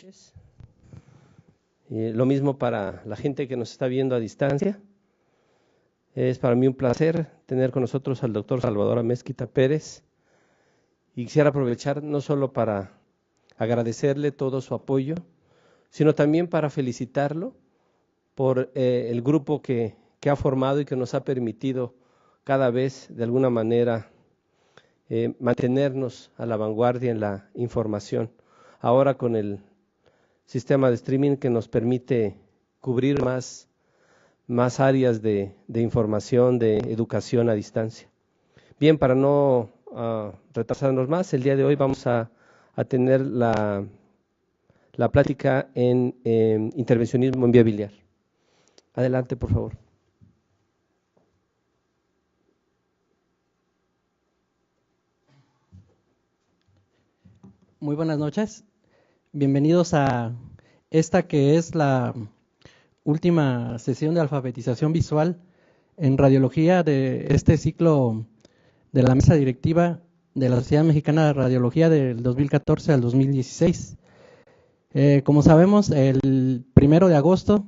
noches. Lo mismo para la gente que nos está viendo a distancia. Es para mí un placer tener con nosotros al doctor Salvador Amezquita Pérez. Y quisiera aprovechar no solo para agradecerle todo su apoyo, sino también para felicitarlo por el grupo que ha formado y que nos ha permitido cada vez de alguna manera mantenernos a la vanguardia en la información. Ahora con el sistema de streaming que nos permite cubrir más áreas de información, de educación a distancia. Bien, para no retrasarnos más, el día de hoy vamos a tener la plática en intervencionismo en vía biliar. Adelante, por favor. Muy buenas noches. Bienvenidos a esta que es la última sesión de alfabetización visual en radiología de este ciclo de la mesa directiva de la Sociedad Mexicana de Radiología del 2014 al 2016. Como sabemos, el 1 de agosto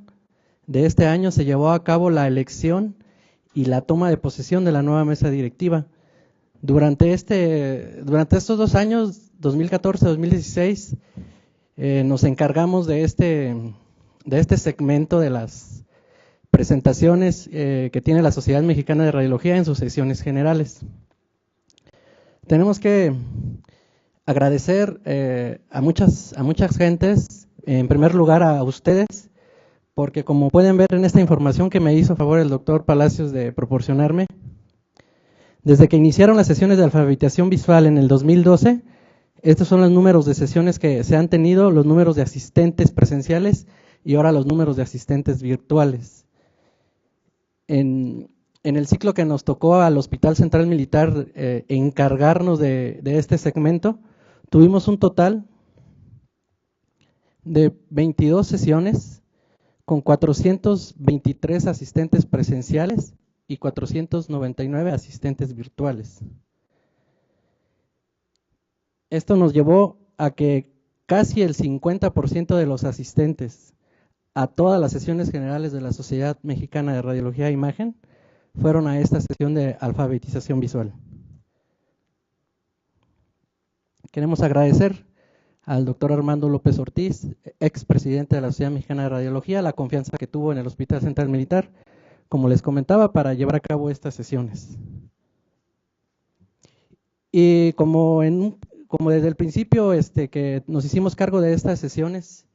de este año se llevó a cabo la elección y la toma de posesión de la nueva mesa directiva. Durante estos 2 años, 2014-2016, nos encargamos de este segmento de las presentaciones que tiene la Sociedad Mexicana de Radiología en sus sesiones generales. Tenemos que agradecer a muchas gentes, en primer lugar a ustedes, porque como pueden ver en esta información que me hizo favor el doctor Palacios de proporcionarme, desde que iniciaron las sesiones de alfabetización visual en el 2012, estos son los números de sesiones que se han tenido, los números de asistentes presenciales y ahora los números de asistentes virtuales. En el ciclo que nos tocó al Hospital Central Militar encargarnos de este segmento, tuvimos un total de 22 sesiones con 423 asistentes presenciales y 499 asistentes virtuales. Esto nos llevó a que casi el 50% de los asistentes a todas las sesiones generales de la Sociedad Mexicana de Radiología e Imagen fueron a esta sesión de alfabetización visual. Queremos agradecer al doctor Armando López Ortiz, expresidente de la Sociedad Mexicana de Radiología, la confianza que tuvo en el Hospital Central Militar, como les comentaba, para llevar a cabo estas sesiones. Y como desde el principio que nos hicimos cargo de estas sesiones,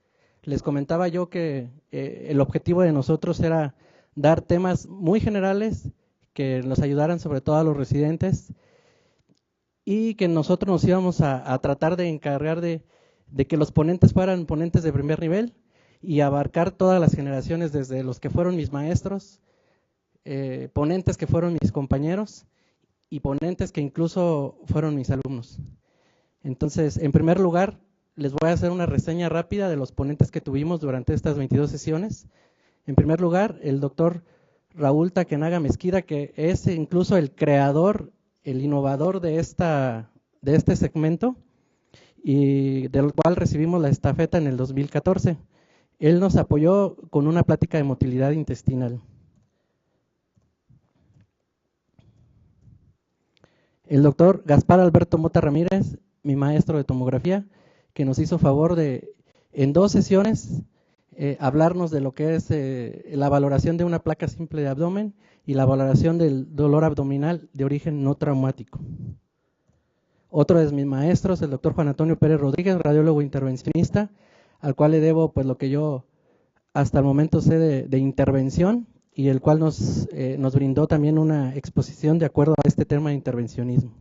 les comentaba yo que el objetivo de nosotros era dar temas muy generales que nos ayudaran sobre todo a los residentes y que nosotros nos íbamos a tratar de encargar de que los ponentes fueran ponentes de primer nivel y abarcar todas las generaciones, desde los que fueron mis maestros, ponentes que fueron mis compañeros y ponentes que incluso fueron mis alumnos. Entonces, en primer lugar, les voy a hacer una reseña rápida de los ponentes que tuvimos durante estas 22 sesiones. En primer lugar, el doctor Raúl Takenaga Mezquida, que es incluso el creador, el innovador de este segmento, y del cual recibimos la estafeta en el 2014. Él nos apoyó con una plática de motilidad intestinal. El doctor Gaspar Alberto Mota Ramírez, mi maestro de tomografía, que nos hizo favor de, en 2 sesiones, hablarnos de lo que es la valoración de una placa simple de abdomen y la valoración del dolor abdominal de origen no traumático. Otro de mis maestros, el doctor Juan Antonio Pérez Rodríguez, radiólogo intervencionista, al cual le debo pues lo que yo hasta el momento sé de intervención, y el cual nos brindó también una exposición de acuerdo a este tema de intervencionismo.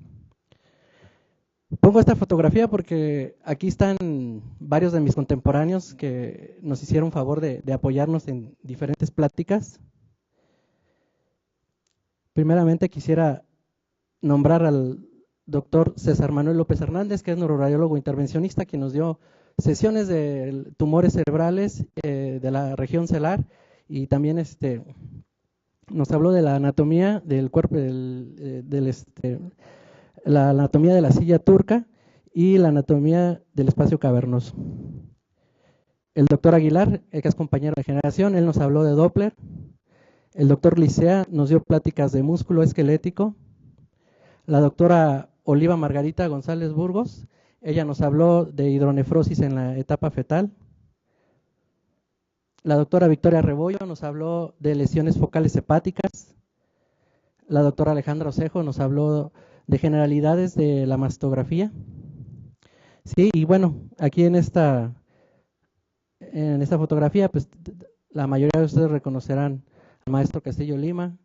Pongo esta fotografía porque aquí están varios de mis contemporáneos que nos hicieron favor de apoyarnos en diferentes pláticas. Primeramente quisiera nombrar al doctor César Manuel López Hernández, que es neuroradiólogo intervencionista, quien nos dio sesiones de tumores cerebrales de la región celar, y también nos habló de la anatomía del cuerpo, la anatomía de la silla turca y la anatomía del espacio cavernoso. El doctor Aguilar, que es compañero de generación, él nos habló de Doppler. El doctor Licea nos dio pláticas de músculo esquelético. La doctora Oliva Margarita González Burgos, ella nos habló de hidronefrosis en la etapa fetal. La doctora Victoria Rebollo nos habló de lesiones focales hepáticas. La doctora Alejandra Osejo nos habló de generalidades de la mastografía. Sí, y bueno, aquí en esta fotografía, pues la mayoría de ustedes reconocerán al maestro Castillo Lima,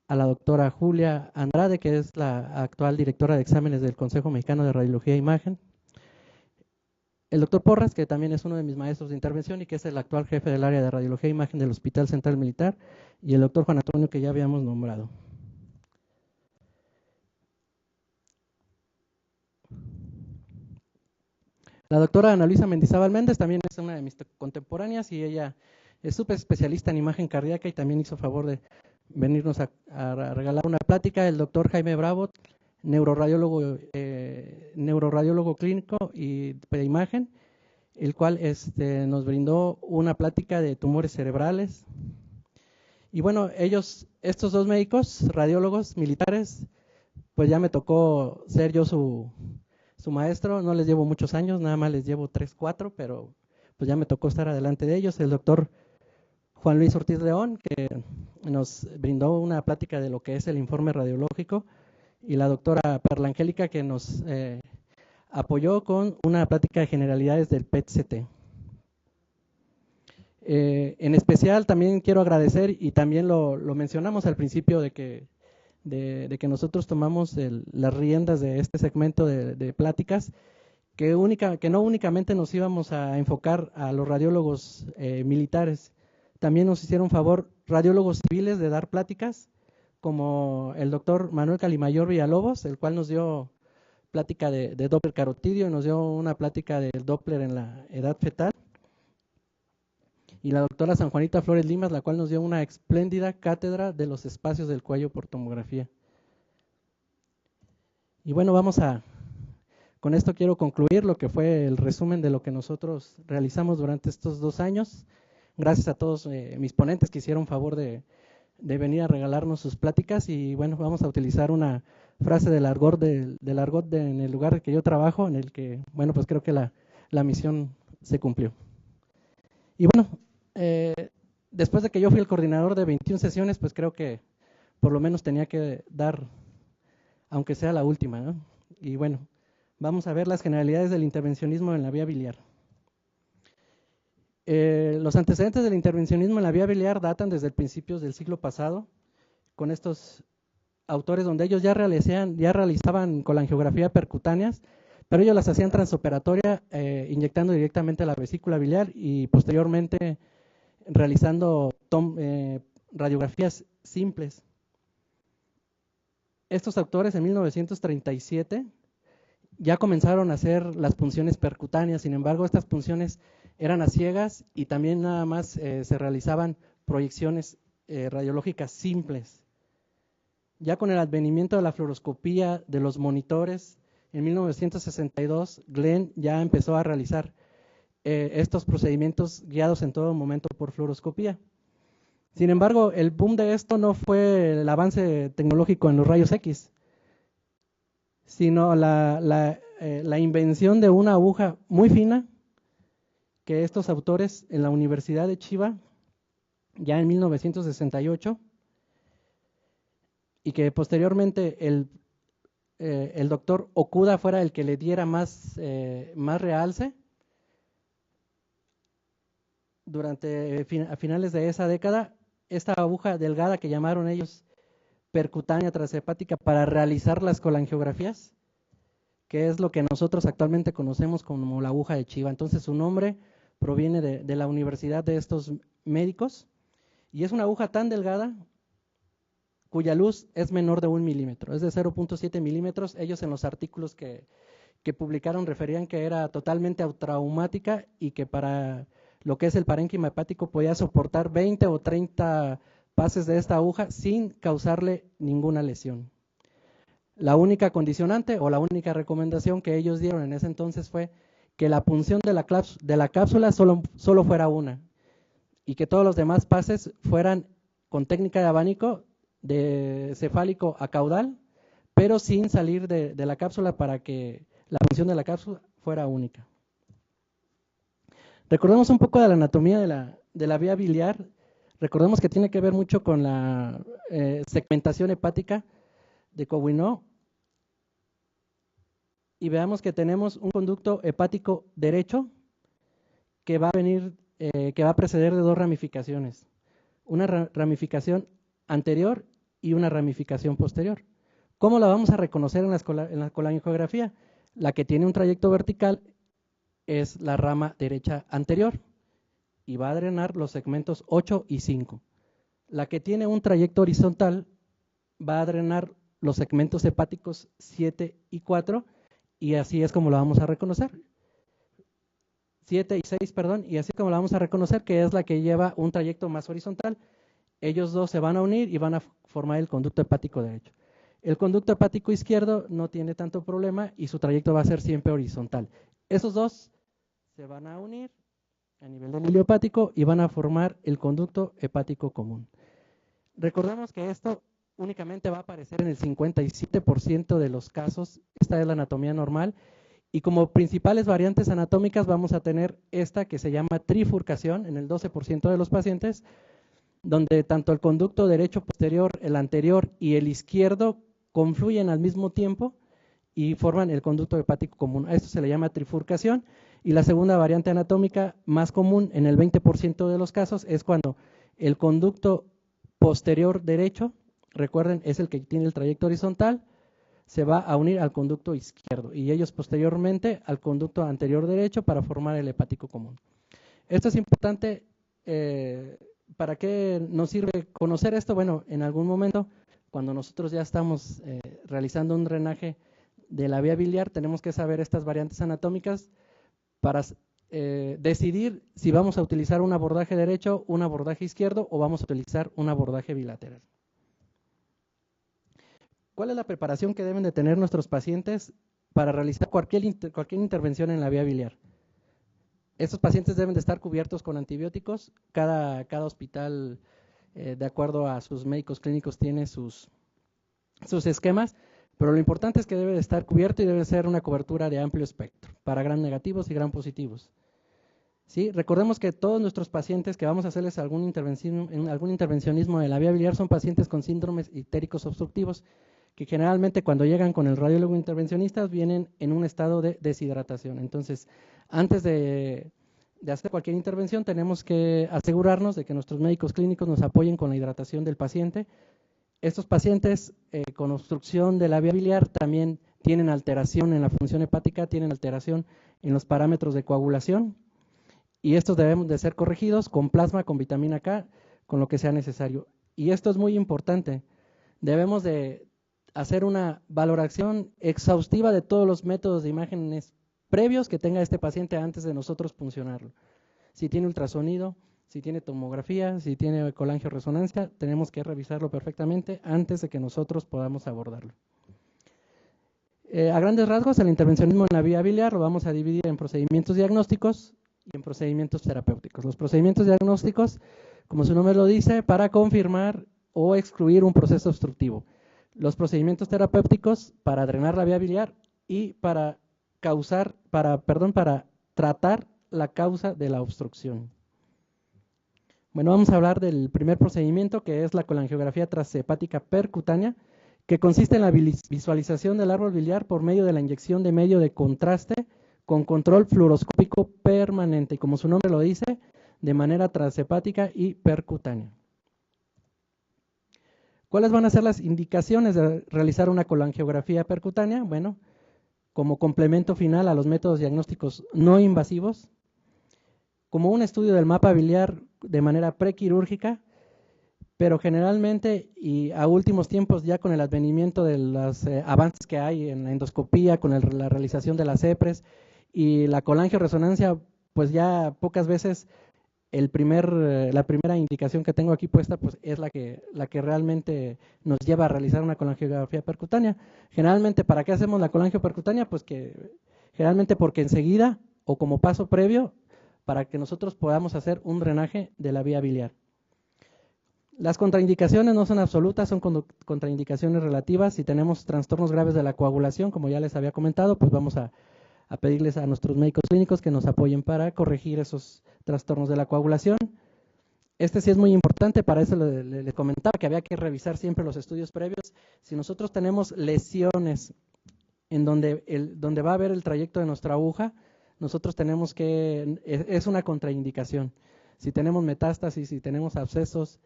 a la doctora Julia Andrade, que es la actual directora de exámenes del Consejo Mexicano de Radiología e Imagen, el doctor Porras, que también es uno de mis maestros de intervención y que es el actual jefe del área de Radiología e Imagen del Hospital Central Militar, y el doctor Juan Antonio, que ya habíamos nombrado. La doctora Ana Luisa Mendizábal Méndez también es una de mis contemporáneas y ella es súper especialista en imagen cardíaca y también hizo favor de venirnos a regalar una plática. El doctor Jaime Bravo, neuroradiólogo clínico y de imagen, el cual nos brindó una plática de tumores cerebrales. Y bueno, estos dos médicos, radiólogos militares, pues ya me tocó ser yo su maestro. No les llevo muchos años, nada más les llevo 3, 4, pero pues ya me tocó estar adelante de ellos. El doctor Juan Luis Ortiz León, que nos brindó una plática de lo que es el informe radiológico, y la doctora Perla Angélica, que nos apoyó con una plática de generalidades del PET-CT. En especial también quiero agradecer, y también lo mencionamos al principio de que nosotros tomamos las riendas de este segmento de pláticas, que no únicamente nos íbamos a enfocar a los radiólogos militares, también nos hicieron favor radiólogos civiles de dar pláticas, como el doctor Manuel Calimayor Villalobos, el cual nos dio plática de Doppler carotidio, nos dio una plática del Doppler en la edad fetal, y la doctora San Juanita Flores Limas, la cual nos dio una espléndida cátedra de los espacios del cuello por tomografía. Y bueno, con esto quiero concluir lo que fue el resumen de lo que nosotros realizamos durante estos 2 años. Gracias a todos mis ponentes que hicieron favor de venir a regalarnos sus pláticas, y bueno, vamos a utilizar una frase del argot en el lugar que yo trabajo, en el que, bueno, pues creo que la misión se cumplió. Y bueno, después de que yo fui el coordinador de 21 sesiones, pues creo que por lo menos tenía que dar, aunque sea la última, ¿no? Y bueno, vamos a ver las generalidades del intervencionismo en la vía biliar. Los antecedentes del intervencionismo en la vía biliar datan desde principios del siglo pasado, con estos autores donde ellos ya realizaban colangiografía percutáneas, pero ellos las hacían transoperatoria, inyectando directamente a la vesícula biliar y posteriormente realizando radiografías simples. Estos autores en 1937 ya comenzaron a hacer las punciones percutáneas. Sin embargo, estas punciones eran a ciegas y también nada más se realizaban proyecciones radiológicas simples. Ya con el advenimiento de la fluoroscopía, de los monitores, en 1962 Glenn ya empezó a realizar estos procedimientos guiados en todo momento por fluoroscopía. Sin embargo, el boom de esto no fue el avance tecnológico en los rayos X, sino la invención de una aguja muy fina que estos autores en la Universidad de Chiba, ya en 1968, y que posteriormente el doctor Okuda fuera el que le diera más realce. A finales de esa década, esta aguja delgada que llamaron ellos percutánea transhepática para realizar las colangiografías, que es lo que nosotros actualmente conocemos como la aguja de Chiba. Entonces su nombre proviene de la universidad de estos médicos, y es una aguja tan delgada cuya luz es menor de 1 milímetro, es de 0.7 milímetros. Ellos en los artículos que publicaron referían que era totalmente traumática y que para lo que es el parénquima hepático podía soportar 20 o 30 pases de esta aguja sin causarle ninguna lesión. La única condicionante o la única recomendación que ellos dieron en ese entonces fue que la punción de la cápsula solo fuera una y que todos los demás pases fueran con técnica de abanico de cefálico a caudal, pero sin salir de la cápsula para que la punción de la cápsula fuera única. Recordemos un poco de la anatomía de la vía biliar. Recordemos que tiene que ver mucho con la segmentación hepática de Cowineau. Y veamos que tenemos un conducto hepático derecho que va a preceder de dos ramificaciones. Una ramificación anterior y una ramificación posterior. ¿Cómo la vamos a reconocer en la colangiografía? La que tiene un trayecto vertical es la rama derecha anterior y va a drenar los segmentos 8 y 5. La que tiene un trayecto horizontal va a drenar los segmentos hepáticos 7 y 4 y así es como la vamos a reconocer. 7 y 6, perdón, y así como la vamos a reconocer, que es la que lleva un trayecto más horizontal. Ellos dos se van a unir y van a formar el conducto hepático derecho. El conducto hepático izquierdo no tiene tanto problema y su trayecto va a ser siempre horizontal. Esos dos se van a unir a nivel del hilo hepático y van a formar el conducto hepático común. Recordemos que esto únicamente va a aparecer en el 57% de los casos. Esta es la anatomía normal. Y como principales variantes anatómicas vamos a tener esta que se llama trifurcación en el 12% de los pacientes, donde tanto el conducto derecho posterior, el anterior y el izquierdo confluyen al mismo tiempo y forman el conducto hepático común. A esto se le llama trifurcación. Y la segunda variante anatómica más común en el 20% de los casos es cuando el conducto posterior derecho, recuerden, es el que tiene el trayecto horizontal, se va a unir al conducto izquierdo y ellos posteriormente al conducto anterior derecho para formar el hepático común. Esto es importante. ¿Para qué nos sirve conocer esto? Bueno, en algún momento, cuando nosotros ya estamos realizando un drenaje de la vía biliar, tenemos que saber estas variantes anatómicas para decidir si vamos a utilizar un abordaje derecho, un abordaje izquierdo o vamos a utilizar un abordaje bilateral. ¿Cuál es la preparación que deben de tener nuestros pacientes para realizar cualquier intervención en la vía biliar? Estos pacientes deben de estar cubiertos con antibióticos. Cada hospital, de acuerdo a sus médicos clínicos, tiene sus esquemas, pero lo importante es que debe de estar cubierto y debe ser una cobertura de amplio espectro para gram negativos y gram positivos. ¿Sí? Recordemos que todos nuestros pacientes que vamos a hacerles algún intervencionismo de la vía biliar son pacientes con síndromes ictéricos obstructivos, que generalmente cuando llegan con el radiólogo intervencionista vienen en un estado de deshidratación. Entonces, antes de hacer cualquier intervención tenemos que asegurarnos de que nuestros médicos clínicos nos apoyen con la hidratación del paciente. Estos pacientes con obstrucción de la vía biliar también tienen alteración en la función hepática, tienen alteración en los parámetros de coagulación y estos debemos de ser corregidos con plasma, con vitamina K, con lo que sea necesario. Y esto es muy importante. Debemos de hacer una valoración exhaustiva de todos los métodos de imágenes previos que tenga este paciente antes de nosotros puncionarlo. Si tiene ultrasonido, si tiene tomografía, si tiene colangioresonancia, tenemos que revisarlo perfectamente antes de que nosotros podamos abordarlo. A grandes rasgos, el intervencionismo en la vía biliar lo vamos a dividir en procedimientos diagnósticos y en procedimientos terapéuticos. Los procedimientos diagnósticos, como su nombre lo dice, para confirmar o excluir un proceso obstructivo. Los procedimientos terapéuticos para drenar la vía biliar y para tratar la causa de la obstrucción. Bueno, vamos a hablar del primer procedimiento, que es la colangiografía transhepática percutánea, que consiste en la visualización del árbol biliar por medio de la inyección de medio de contraste con control fluoroscópico permanente, y como su nombre lo dice, de manera transhepática y percutánea. ¿Cuáles van a ser las indicaciones de realizar una colangiografía percutánea? Bueno, como complemento final a los métodos diagnósticos no invasivos, como un estudio del mapa biliar de manera prequirúrgica, pero generalmente y a últimos tiempos ya con el advenimiento de los avances que hay en la endoscopía, con la realización de las EPRES y la colangioresonancia, pues ya pocas veces la primera indicación que tengo aquí puesta pues es la que realmente nos lleva a realizar una colangiografía percutánea. Generalmente, ¿para qué hacemos la colangio percutánea? Pues que generalmente porque enseguida o como paso previo para que nosotros podamos hacer un drenaje de la vía biliar. Las contraindicaciones no son absolutas, son contraindicaciones relativas. Si tenemos trastornos graves de la coagulación, como ya les había comentado, pues vamos a pedirles a nuestros médicos clínicos que nos apoyen para corregir esos trastornos de la coagulación. Este sí es muy importante, para eso le comentaba que había que revisar siempre los estudios previos. Si nosotros tenemos lesiones en donde va a haber el trayecto de nuestra aguja, nosotros tenemos que, es una contraindicación. Si tenemos metástasis, si tenemos abscesos,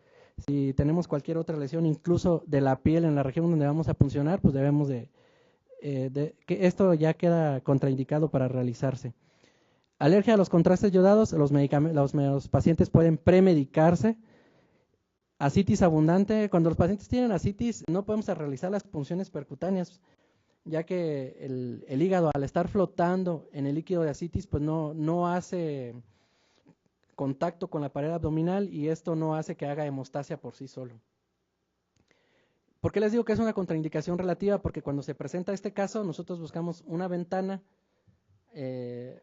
si tenemos cualquier otra lesión, incluso de la piel en la región donde vamos a puncionar, pues debemos que esto ya queda contraindicado para realizarse. Alergia a los contrastes yodados, los pacientes pueden premedicarse. Ascitis abundante, cuando los pacientes tienen ascitis no podemos realizar las punciones percutáneas, ya que el hígado, al estar flotando en el líquido de ascitis, pues no hace contacto con la pared abdominal y esto no hace que haga hemostasia por sí solo. ¿Por qué les digo que es una contraindicación relativa? Porque cuando se presenta este caso, nosotros buscamos una ventana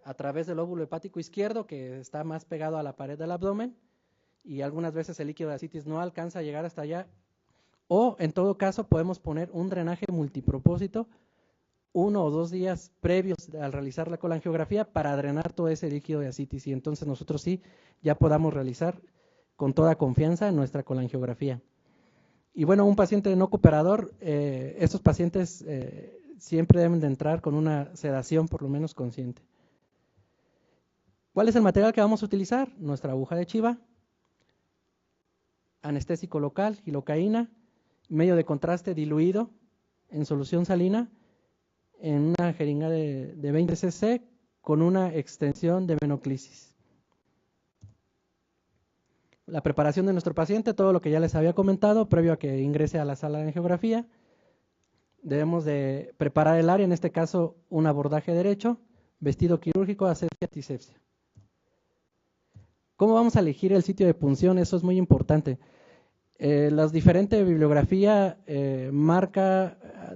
a través del lóbulo hepático izquierdo que está más pegado a la pared del abdomen y algunas veces el líquido de ascitis no alcanza a llegar hasta allá, o en todo caso podemos poner un drenaje multipropósito 1 o 2 días previos al realizar la colangiografía para drenar todo ese líquido de ascitis y entonces nosotros sí ya podamos realizar con toda confianza nuestra colangiografía. Y bueno, un paciente no cooperador, estos pacientes siempre deben de entrar con una sedación por lo menos consciente. ¿Cuál es el material que vamos a utilizar? Nuestra aguja de chiva, anestésico local, gilocaína, medio de contraste diluido en solución salina, en una jeringa de 20 cc con una extensión de venoclisis. La preparación de nuestro paciente, todo lo que ya les había comentado, previo a que ingrese a la sala de angiografía. Debemos de preparar el área, en este caso un abordaje derecho, vestido quirúrgico, asepsia, antisepsia. ¿Cómo vamos a elegir el sitio de punción? Eso es muy importante. La diferente bibliografía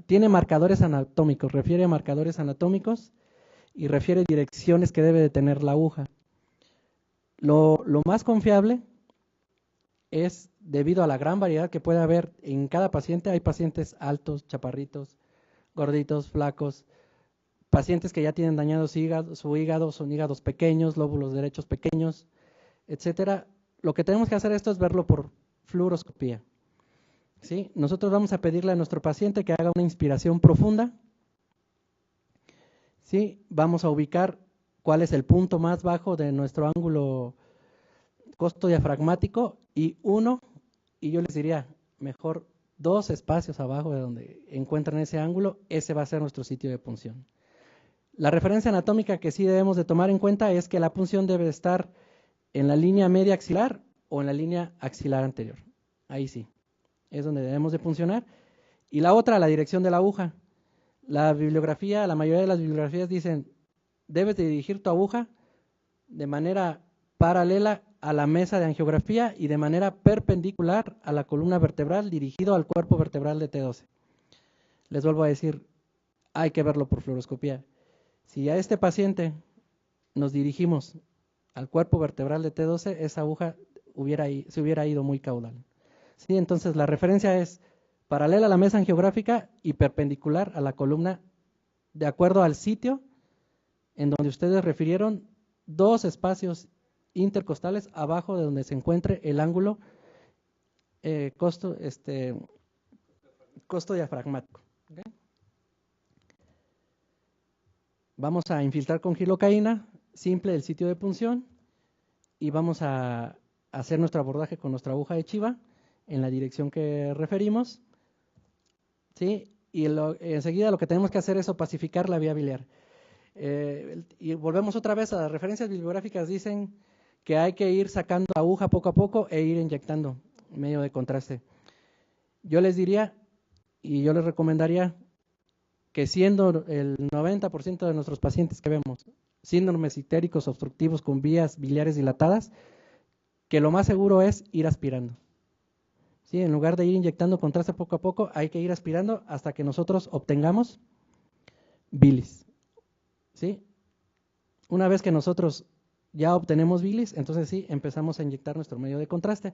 tiene marcadores anatómicos, refiere a marcadores anatómicos y refiere direcciones que debe de tener la aguja. Lo más confiable es, debido a la gran variedad que puede haber en cada paciente, hay pacientes altos, chaparritos, gorditos, flacos, pacientes que ya tienen dañado su hígado, son hígados pequeños, lóbulos derechos pequeños, etcétera. Lo que tenemos que hacer esto es verlo por fluoroscopía. ¿Sí? Nosotros vamos a pedirle a nuestro paciente que haga una inspiración profunda. ¿Sí? Vamos a ubicar cuál es el punto más bajo de nuestro ángulo costodiafragmático y yo les diría mejor 2 espacios abajo de donde encuentran ese ángulo, ese va a ser nuestro sitio de punción. La referencia anatómica que sí debemos de tomar en cuenta es que la punción debe estar en la línea media axilar o en la línea axilar anterior. Ahí sí, es donde debemos de puncionar. Y la otra, la dirección de la aguja. La bibliografía, la mayoría de las bibliografías dicen, debes de dirigir tu aguja de manera paralela a la mesa de angiografía y de manera perpendicular a la columna vertebral, dirigido al cuerpo vertebral de T12. Les vuelvo a decir, hay que verlo por fluoroscopía. Si a este paciente nos dirigimos al cuerpo vertebral de T12, esa aguja se hubiera ido muy caudal. ¿Sí? Entonces la referencia es paralela a la mesa angiográfica y perpendicular a la columna, de acuerdo al sitio en donde ustedes refirieron 2 espacios intercostales abajo de donde se encuentre el ángulo costodiafragmático. ¿Okay? Vamos a infiltrar con gilocaína simple el sitio de punción y vamos a hacer nuestro abordaje con nuestra aguja de chiva en la dirección que referimos. ¿Sí? Y enseguida lo que tenemos que hacer es opacificar la vía biliar. Y volvemos otra vez a las referencias bibliográficas, dicen que hay que ir sacando la aguja poco a poco e ir inyectando medio de contraste. Yo les diría y yo les recomendaría que siendo el 90% de nuestros pacientes que vemos síndromes ictéricos obstructivos con vías biliares dilatadas, que lo más seguro es ir aspirando. ¿Sí? En lugar de ir inyectando contraste poco a poco, hay que ir aspirando hasta que nosotros obtengamos bilis. ¿Sí? Una vez que nosotros ya obtenemos bilis, entonces sí, empezamos a inyectar nuestro medio de contraste.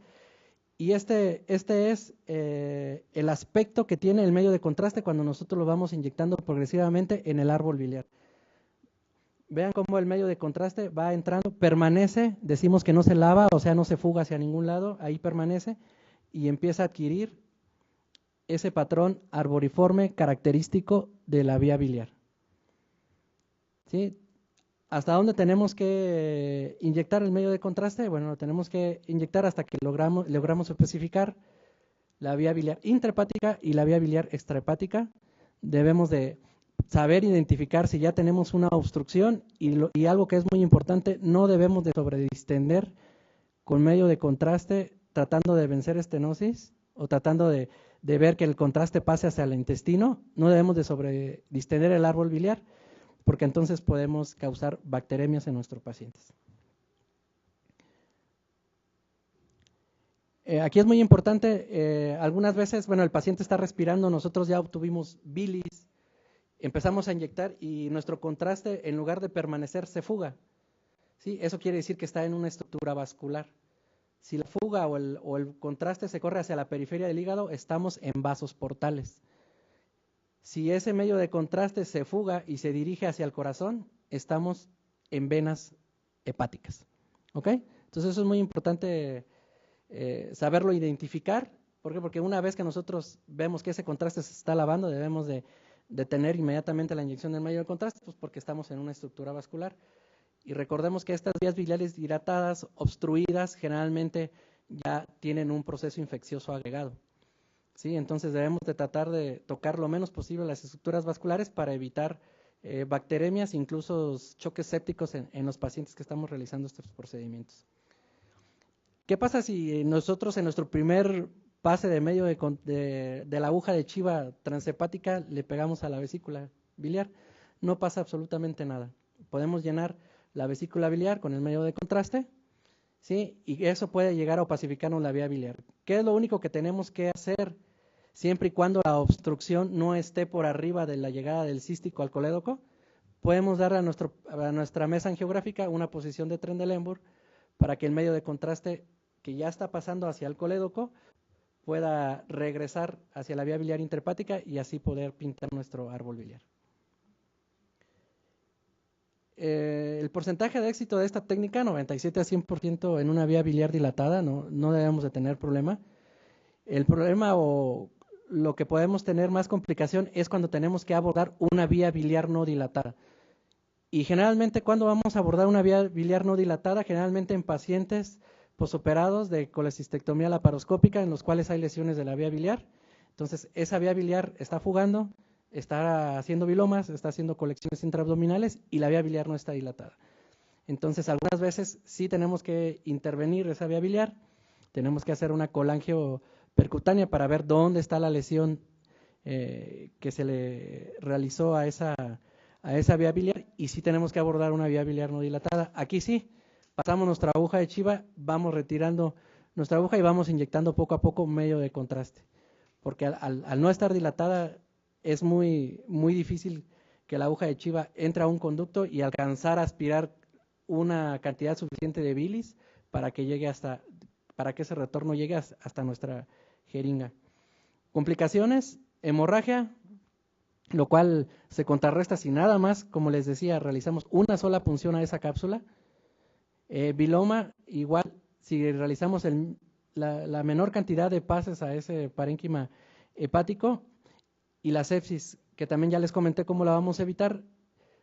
Y este es el aspecto que tiene el medio de contraste cuando nosotros lo vamos inyectando progresivamente en el árbol biliar. Vean cómo el medio de contraste va entrando, permanece, decimos que no se lava, o sea, no se fuga hacia ningún lado, ahí permanece y empieza a adquirir ese patrón arboriforme característico de la vía biliar. ¿Sí? ¿Hasta dónde tenemos que inyectar el medio de contraste? Bueno, lo tenemos que inyectar hasta que logramos especificar la vía biliar intrahepática y la vía biliar extrahepática. Debemos de saber identificar si ya tenemos una obstrucción y algo que es muy importante, no debemos de sobredistender con medio de contraste tratando de vencer estenosis o tratando de ver que el contraste pase hacia el intestino. No debemos de sobredistender el árbol biliar, porque entonces podemos causar bacteremias en nuestros pacientes. Aquí es muy importante, algunas veces, bueno, el paciente está respirando, nosotros ya obtuvimos bilis, empezamos a inyectar y nuestro contraste, en lugar de permanecer, se fuga. ¿Sí? Eso quiere decir que está en una estructura vascular. Si la fuga o el contraste se corre hacia la periferia del hígado, estamos en vasos portales. Si ese medio de contraste se fuga y se dirige hacia el corazón, estamos en venas hepáticas. ¿Ok? Entonces eso es muy importante saberlo identificar. ¿Por qué? Porque una vez que nosotros vemos que ese contraste se está lavando, debemos de detener inmediatamente la inyección del medio de contraste, pues porque estamos en una estructura vascular. Y recordemos que estas vías biliares dilatadas, obstruidas, generalmente ya tienen un proceso infeccioso agregado. ¿Sí? Entonces debemos de tratar de tocar lo menos posible las estructuras vasculares para evitar bacteremias, incluso choques sépticos en los pacientes que estamos realizando estos procedimientos. ¿Qué pasa si nosotros en nuestro primer pase de medio de la aguja de chiva transhepática le pegamos a la vesícula biliar? No pasa absolutamente nada. Podemos llenar la vesícula biliar con el medio de contraste, ¿sí? Y eso puede llegar a opacificarnos la vía biliar. ¿Qué es lo único que tenemos que hacer siempre y cuando la obstrucción no esté por arriba de la llegada del cístico al colédoco? Podemos dar a nuestra mesa angiográfica una posición de Trendelenburg para que el medio de contraste que ya está pasando hacia el colédoco pueda regresar hacia la vía biliar intrahepática y así poder pintar nuestro árbol biliar. El porcentaje de éxito de esta técnica, 97 a 100% en una vía biliar dilatada, no debemos de tener problema. El problema o lo que podemos tener más complicación es cuando tenemos que abordar una vía biliar no dilatada. Y generalmente, ¿cuándo vamos a abordar una vía biliar no dilatada? Generalmente en pacientes posoperados de colecistectomía laparoscópica, en los cuales hay lesiones de la vía biliar. Entonces, esa vía biliar está fugando, está haciendo bilomas, está haciendo colecciones intraabdominales y la vía biliar no está dilatada. Entonces, algunas veces sí tenemos que intervenir esa vía biliar, tenemos que hacer una colangio percutánea para ver dónde está la lesión que se le realizó a esa vía biliar, y sí tenemos que abordar una vía biliar no dilatada. Aquí sí, pasamos nuestra aguja de chiva, vamos retirando nuestra aguja y vamos inyectando poco a poco medio de contraste, porque al no estar dilatada es muy, muy difícil que la aguja de chiva entre a un conducto y alcanzar a aspirar una cantidad suficiente de bilis para que ese retorno llegue hasta nuestra jeringa. Complicaciones, hemorragia, lo cual se contrarresta si nada más, como les decía, realizamos una sola punción a esa cápsula. Biloma, igual, si realizamos la menor cantidad de pases a ese parénquima hepático. Y la sepsis, que también ya les comenté cómo la vamos a evitar,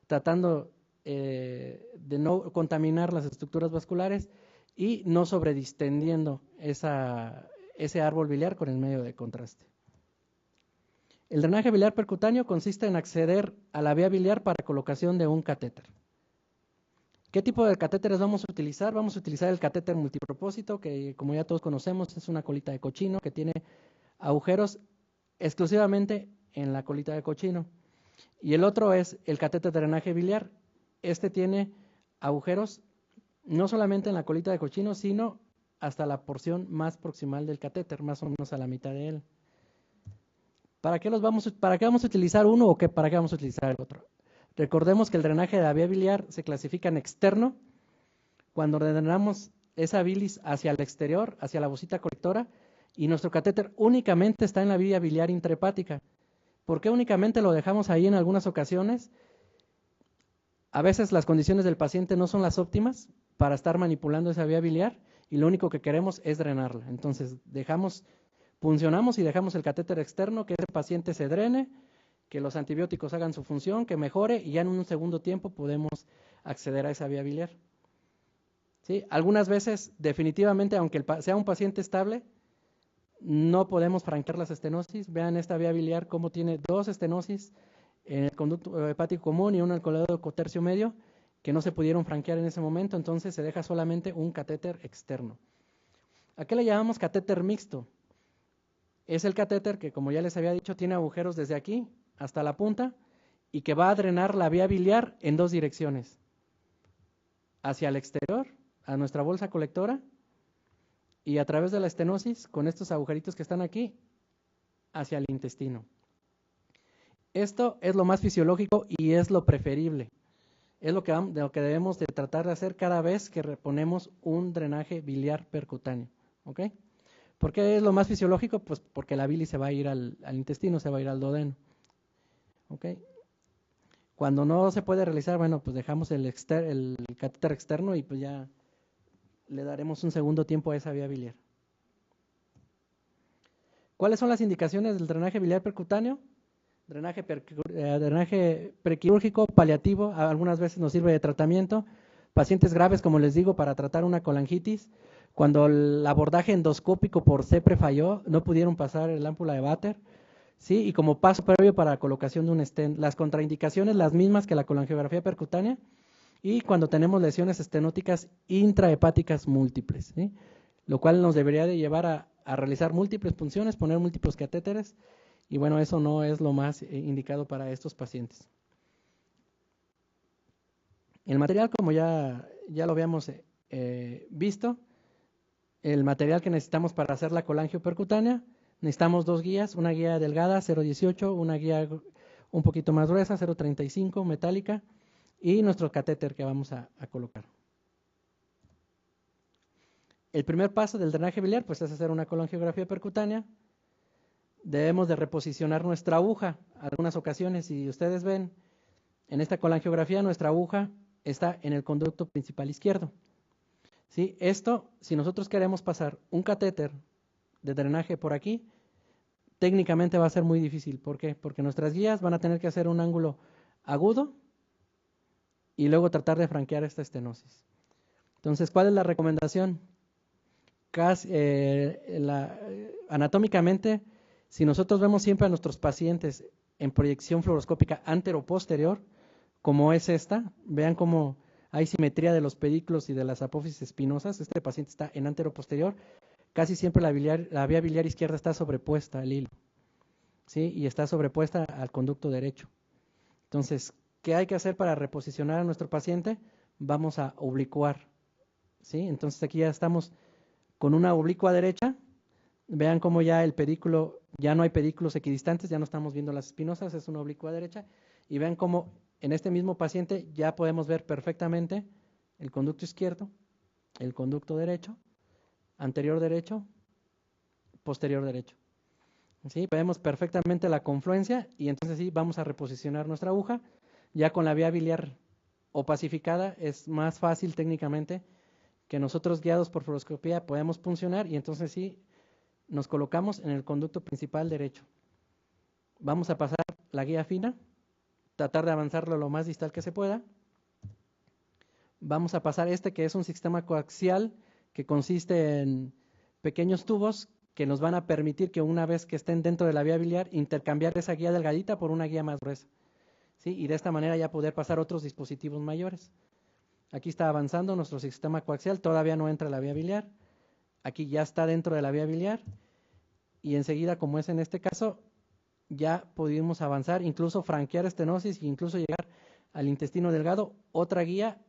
tratando de no contaminar las estructuras vasculares y no sobredistendiendo ese árbol biliar con el medio de contraste. El drenaje biliar percutáneo consiste en acceder a la vía biliar para colocación de un catéter. ¿Qué tipo de catéteres vamos a utilizar? Vamos a utilizar el catéter multipropósito, que como ya todos conocemos es una colita de cochino que tiene agujeros exclusivamente en la colita de cochino. Y el otro es el catéter de drenaje biliar. Este tiene agujeros no solamente en la colita de cochino, sino hasta la porción más proximal del catéter, más o menos a la mitad de él. ¿Para qué vamos a utilizar uno o para qué vamos a utilizar el otro? Recordemos que el drenaje de la vía biliar se clasifica en externo, cuando drenamos esa bilis hacia el exterior, hacia la bolsita colectora, y nuestro catéter únicamente está en la vía biliar intrahepática. ¿Por qué únicamente lo dejamos ahí en algunas ocasiones? A veces las condiciones del paciente no son las óptimas para estar manipulando esa vía biliar y lo único que queremos es drenarla. Entonces puncionamos y dejamos el catéter externo, que ese paciente se drene, que los antibióticos hagan su función, que mejore y ya en un segundo tiempo podemos acceder a esa vía biliar. ¿Sí? Algunas veces, definitivamente, aunque sea un paciente estable, no podemos franquear las estenosis. Vean esta vía biliar cómo tiene 2 estenosis en el conducto hepático común y uno en el coledodo cotercio medio, que no se pudieron franquear en ese momento, entonces se deja solamente un catéter externo. ¿A qué le llamamos catéter mixto? Es el catéter que, como ya les había dicho, tiene agujeros desde aquí hasta la punta y que va a drenar la vía biliar en 2 direcciones. Hacia el exterior, a nuestra bolsa colectora, y a través de la estenosis, con estos agujeritos que están aquí, hacia el intestino. Esto es lo más fisiológico y es lo preferible. Es lo que debemos de tratar de hacer cada vez que reponemos un drenaje biliar percutáneo. ¿Ok? ¿Por qué es lo más fisiológico? Pues porque la bilis se va a ir al intestino, se va a ir al duodeno. ¿Ok? Cuando no se puede realizar, bueno, pues dejamos el catéter externo y pues ya le daremos un segundo tiempo a esa vía biliar. ¿Cuáles son las indicaciones del drenaje biliar percutáneo? Drenaje prequirúrgico, paliativo, algunas veces nos sirve de tratamiento. Pacientes graves, como les digo, para tratar una colangitis. Cuando el abordaje endoscópico por CEPRE falló, no pudieron pasar el ámpula de Vater. ¿Sí? Y como paso previo para la colocación de un stent. Las contraindicaciones, las mismas que la colangiografía percutánea. Y cuando tenemos lesiones estenóticas intrahepáticas múltiples, ¿sí? Lo cual nos debería de llevar a realizar múltiples punciones, poner múltiples catéteres. Y bueno, eso no es lo más indicado para estos pacientes. El material, como ya lo habíamos visto, el material que necesitamos para hacer la colangio percutánea, necesitamos 2 guías, una guía delgada, 0.18, una guía un poquito más gruesa, 0.35, metálica, y nuestro catéter que vamos a colocar. El primer paso del drenaje biliar, pues es hacer una colangiografía percutánea. Debemos de reposicionar nuestra aguja. Algunas ocasiones, si ustedes ven, en esta colangiografía nuestra aguja está en el conducto principal izquierdo. ¿Sí? Esto, si nosotros queremos pasar un catéter de drenaje por aquí, técnicamente va a ser muy difícil. ¿Por qué? Porque nuestras guías van a tener que hacer un ángulo agudo y luego tratar de franquear esta estenosis. Entonces, ¿cuál es la recomendación? Anatómicamente, si nosotros vemos siempre a nuestros pacientes en proyección fluoroscópica antero-posterior, como es esta, vean cómo hay simetría de los pedículos y de las apófisis espinosas. Este paciente está en antero-posterior, casi siempre la vía biliar izquierda está sobrepuesta al hilo, ¿sí? Y está sobrepuesta al conducto derecho. Entonces, ¿qué hay que hacer para reposicionar a nuestro paciente? Vamos a oblicuar, ¿sí? Entonces aquí ya estamos con una oblicua derecha. Vean cómo ya el pedículo, ya no hay pedículos equidistantes, ya no estamos viendo las espinosas, es una oblicua derecha. Y vean cómo en este mismo paciente ya podemos ver perfectamente el conducto izquierdo, el conducto derecho, anterior derecho, posterior derecho. ¿Sí? Vemos perfectamente la confluencia y entonces sí vamos a reposicionar nuestra aguja. Ya con la vía biliar opacificada es más fácil técnicamente que nosotros, guiados por fluoroscopía, podemos puncionar y entonces sí nos colocamos en el conducto principal derecho. Vamos a pasar la guía fina, tratar de avanzarlo lo más distal que se pueda. Vamos a pasar que es un sistema coaxial que consiste en pequeños tubos que nos van a permitir que una vez que estén dentro de la vía biliar, intercambiar esa guía delgadita por una guía más gruesa, ¿sí? Y de esta manera ya poder pasar otros dispositivos mayores. Aquí está avanzando nuestro sistema coaxial, todavía no entra la vía biliar. Aquí ya está dentro de la vía biliar y enseguida, como es en este caso, ya pudimos avanzar, incluso franquear estenosis e incluso llegar al intestino delgado. Otra guía,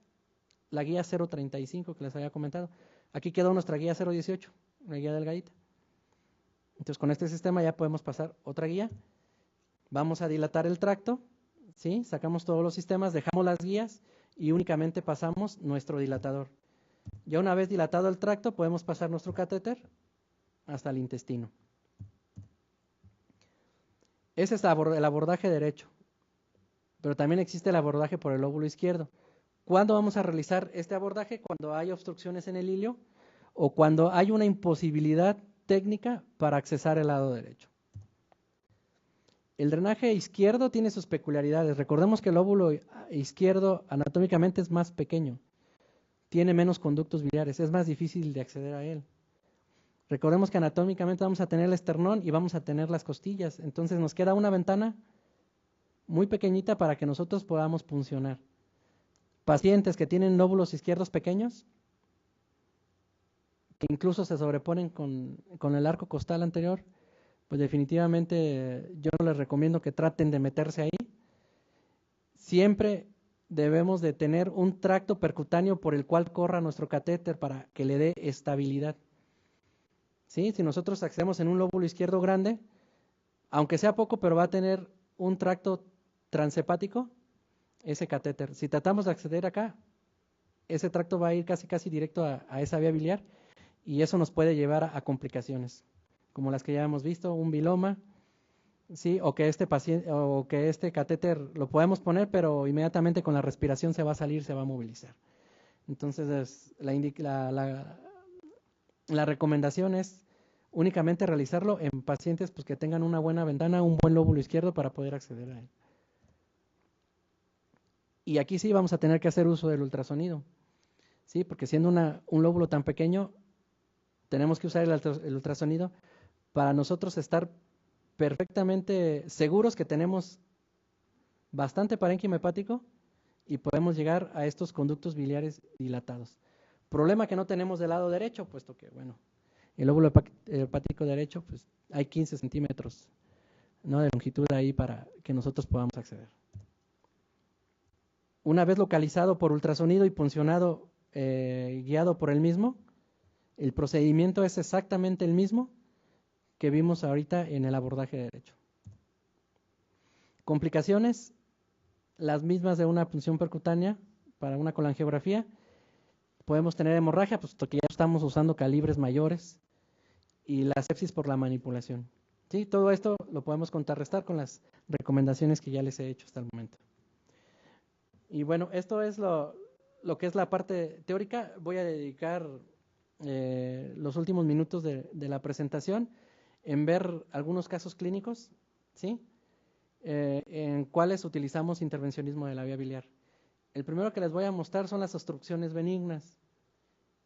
la guía 0.35 que les había comentado. Aquí quedó nuestra guía 0.18, una guía delgadita. Entonces con este sistema ya podemos pasar otra guía. Vamos a dilatar el tracto, ¿sí? Sacamos todos los sistemas, dejamos las guías y únicamente pasamos nuestro dilatador. Ya una vez dilatado el tracto, podemos pasar nuestro catéter hasta el intestino. Ese es el abordaje derecho, pero también existe el abordaje por el lóbulo izquierdo. ¿Cuándo vamos a realizar este abordaje? Cuando hay obstrucciones en el hilio o cuando hay una imposibilidad técnica para accesar el lado derecho. El drenaje izquierdo tiene sus peculiaridades. Recordemos que el lóbulo izquierdo anatómicamente es más pequeño, tiene menos conductos biliares, es más difícil de acceder a él. Recordemos que anatómicamente vamos a tener el esternón y vamos a tener las costillas, entonces nos queda una ventana muy pequeñita para que nosotros podamos funcionar. Pacientes que tienen lóbulos izquierdos pequeños, que incluso se sobreponen con el arco costal anterior, pues definitivamente yo no les recomiendo que traten de meterse ahí. Siempre debemos de tener un tracto percutáneo por el cual corra nuestro catéter para que le dé estabilidad. ¿Sí? Si nosotros accedemos en un lóbulo izquierdo grande, aunque sea poco, pero va a tener un tracto transhepático, ese catéter. Si tratamos de acceder acá, ese tracto va a ir casi directo a esa vía biliar y eso nos puede llevar a complicaciones, como las que ya hemos visto, un biloma, ¿sí? O que este catéter lo podemos poner, pero inmediatamente con la respiración se va a salir, se va a movilizar. Entonces, la recomendación es únicamente realizarlo en pacientes pues, que tengan una buena ventana, un buen lóbulo izquierdo para poder acceder a él. Y aquí sí vamos a tener que hacer uso del ultrasonido, ¿sí? Porque siendo un lóbulo tan pequeño, tenemos que usar el ultrasonido para nosotros estar perfectamente seguros que tenemos bastante parénquima hepático y podemos llegar a estos conductos biliares dilatados. Problema que no tenemos del lado derecho, puesto que, bueno, el lóbulo hepático derecho, pues hay 15 centímetros, ¿no?, de longitud ahí para que nosotros podamos acceder. Una vez localizado por ultrasonido y puncionado, guiado por el mismo, el procedimiento es exactamente el mismo que vimos ahorita en el abordaje derecho. Complicaciones, las mismas de una punción percutánea para una colangiografía. Podemos tener hemorragia, puesto que ya estamos usando calibres mayores, y la sepsis por la manipulación. ¿Sí? Todo esto lo podemos contrarrestar con las recomendaciones que ya les he hecho hasta el momento. Y bueno, esto es lo que es la parte teórica. Voy a dedicar los últimos minutos de la presentación en ver algunos casos clínicos, ¿sí? En cuales utilizamos intervencionismo de la vía biliar. El primero que les voy a mostrar son las obstrucciones benignas.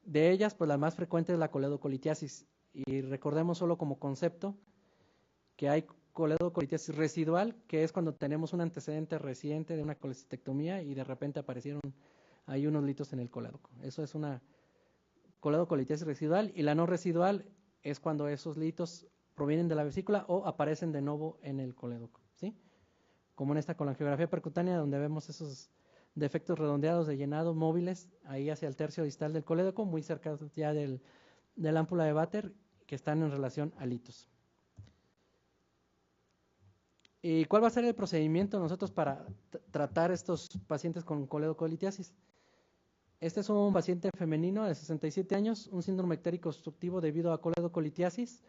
De ellas, pues la más frecuente es la coledocolitiasis. Y recordemos solo como concepto que hay coledocolitiasis residual, que es cuando tenemos un antecedente reciente de una colecistectomía y de repente aparecieron ahí unos litos en el colédoco. Eso es una coledocolitiasis residual, y la no residual es cuando esos litos provienen de la vesícula o aparecen de nuevo en el colédoco, ¿sí? Como en esta colangiografía percutánea, donde vemos esos defectos redondeados de llenado móviles ahí hacia el tercio distal del colédoco, muy cerca ya de la ámpula de Vater, que están en relación a litos. ¿Y cuál va a ser el procedimiento nosotros para tratar estos pacientes con coledocolitiasis? Este es un paciente femenino de 67 años, un síndrome ictérico obstructivo debido a coledocolitiasis.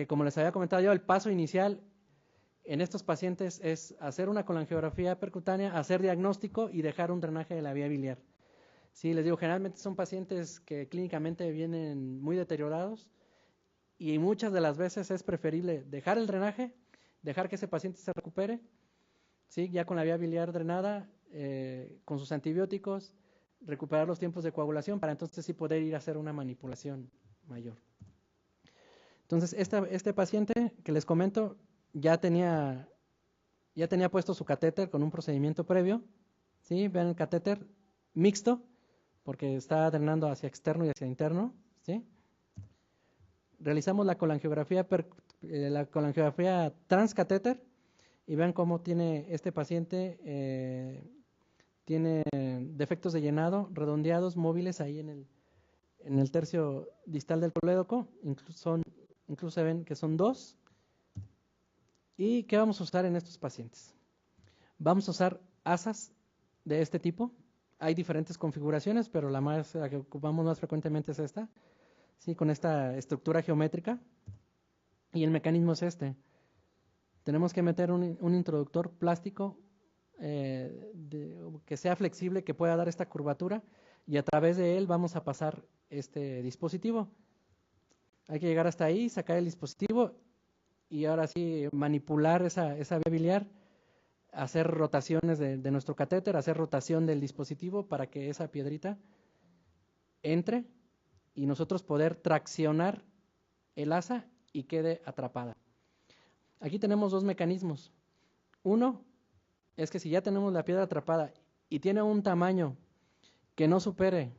Como les había comentado yo, el paso inicial en estos pacientes es hacer una colangiografía percutánea, hacer diagnóstico y dejar un drenaje de la vía biliar. Sí, les digo, generalmente son pacientes que clínicamente vienen muy deteriorados y muchas de las veces es preferible dejar el drenaje, dejar que ese paciente se recupere, ¿sí? Ya con la vía biliar drenada, con sus antibióticos, recuperar los tiempos de coagulación para entonces sí poder ir a hacer una manipulación mayor. Entonces, este paciente que les comento ya tenía puesto su catéter con un procedimiento previo, ¿sí? Vean el catéter mixto, porque está drenando hacia externo y hacia interno, ¿sí? Realizamos la colangiografía transcatéter y vean cómo tiene este paciente, tiene defectos de llenado redondeados móviles ahí en el tercio distal del colédoco, incluso se ven que son dos. ¿Y qué vamos a usar en estos pacientes? Vamos a usar asas de este tipo. Hay diferentes configuraciones, pero la que ocupamos más frecuentemente es esta, ¿sí? Con esta estructura geométrica. Y el mecanismo es este. Tenemos que meter un introductor plástico que sea flexible, que pueda dar esta curvatura, y a través de él vamos a pasar este dispositivo. Hay que llegar hasta ahí, sacar el dispositivo y ahora sí manipular esa vía biliar, hacer rotaciones de nuestro catéter, hacer rotación del dispositivo para que esa piedrita entre y nosotros poder traccionar el asa y quede atrapada. Aquí tenemos dos mecanismos. Uno es que si ya tenemos la piedra atrapada y tiene un tamaño que no supere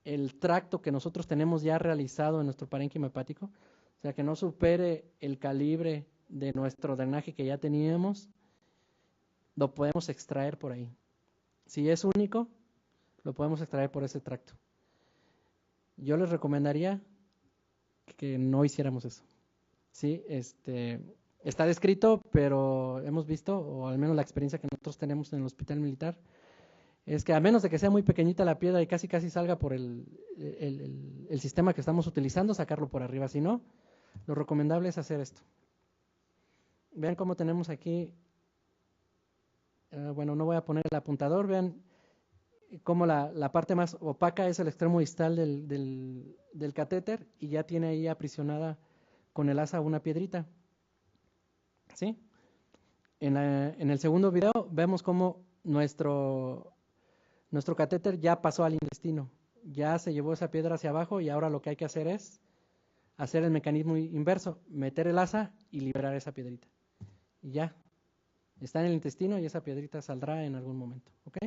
el tracto que nosotros tenemos ya realizado en nuestro parénquima hepático, o sea, que no supere el calibre de nuestro drenaje que ya teníamos, lo podemos extraer por ahí. Si es único, lo podemos extraer por ese tracto. Yo les recomendaría que no hiciéramos eso. Sí, está descrito, pero hemos visto, o al menos la experiencia que nosotros tenemos en el hospital militar, es que a menos de que sea muy pequeñita la piedra y casi salga por el sistema que estamos utilizando, sacarlo por arriba. Si no, lo recomendable es hacer esto. Vean cómo tenemos aquí, bueno, no voy a poner el apuntador, vean cómo la parte más opaca es el extremo distal del catéter y ya tiene ahí aprisionada con el asa una piedrita. ¿Sí? En el segundo video vemos cómo nuestro catéter ya pasó al intestino, ya se llevó esa piedra hacia abajo y ahora lo que hay que hacer es hacer el mecanismo inverso, meter el asa y liberar esa piedrita. Y ya, está en el intestino y esa piedrita saldrá en algún momento. ¿Ok?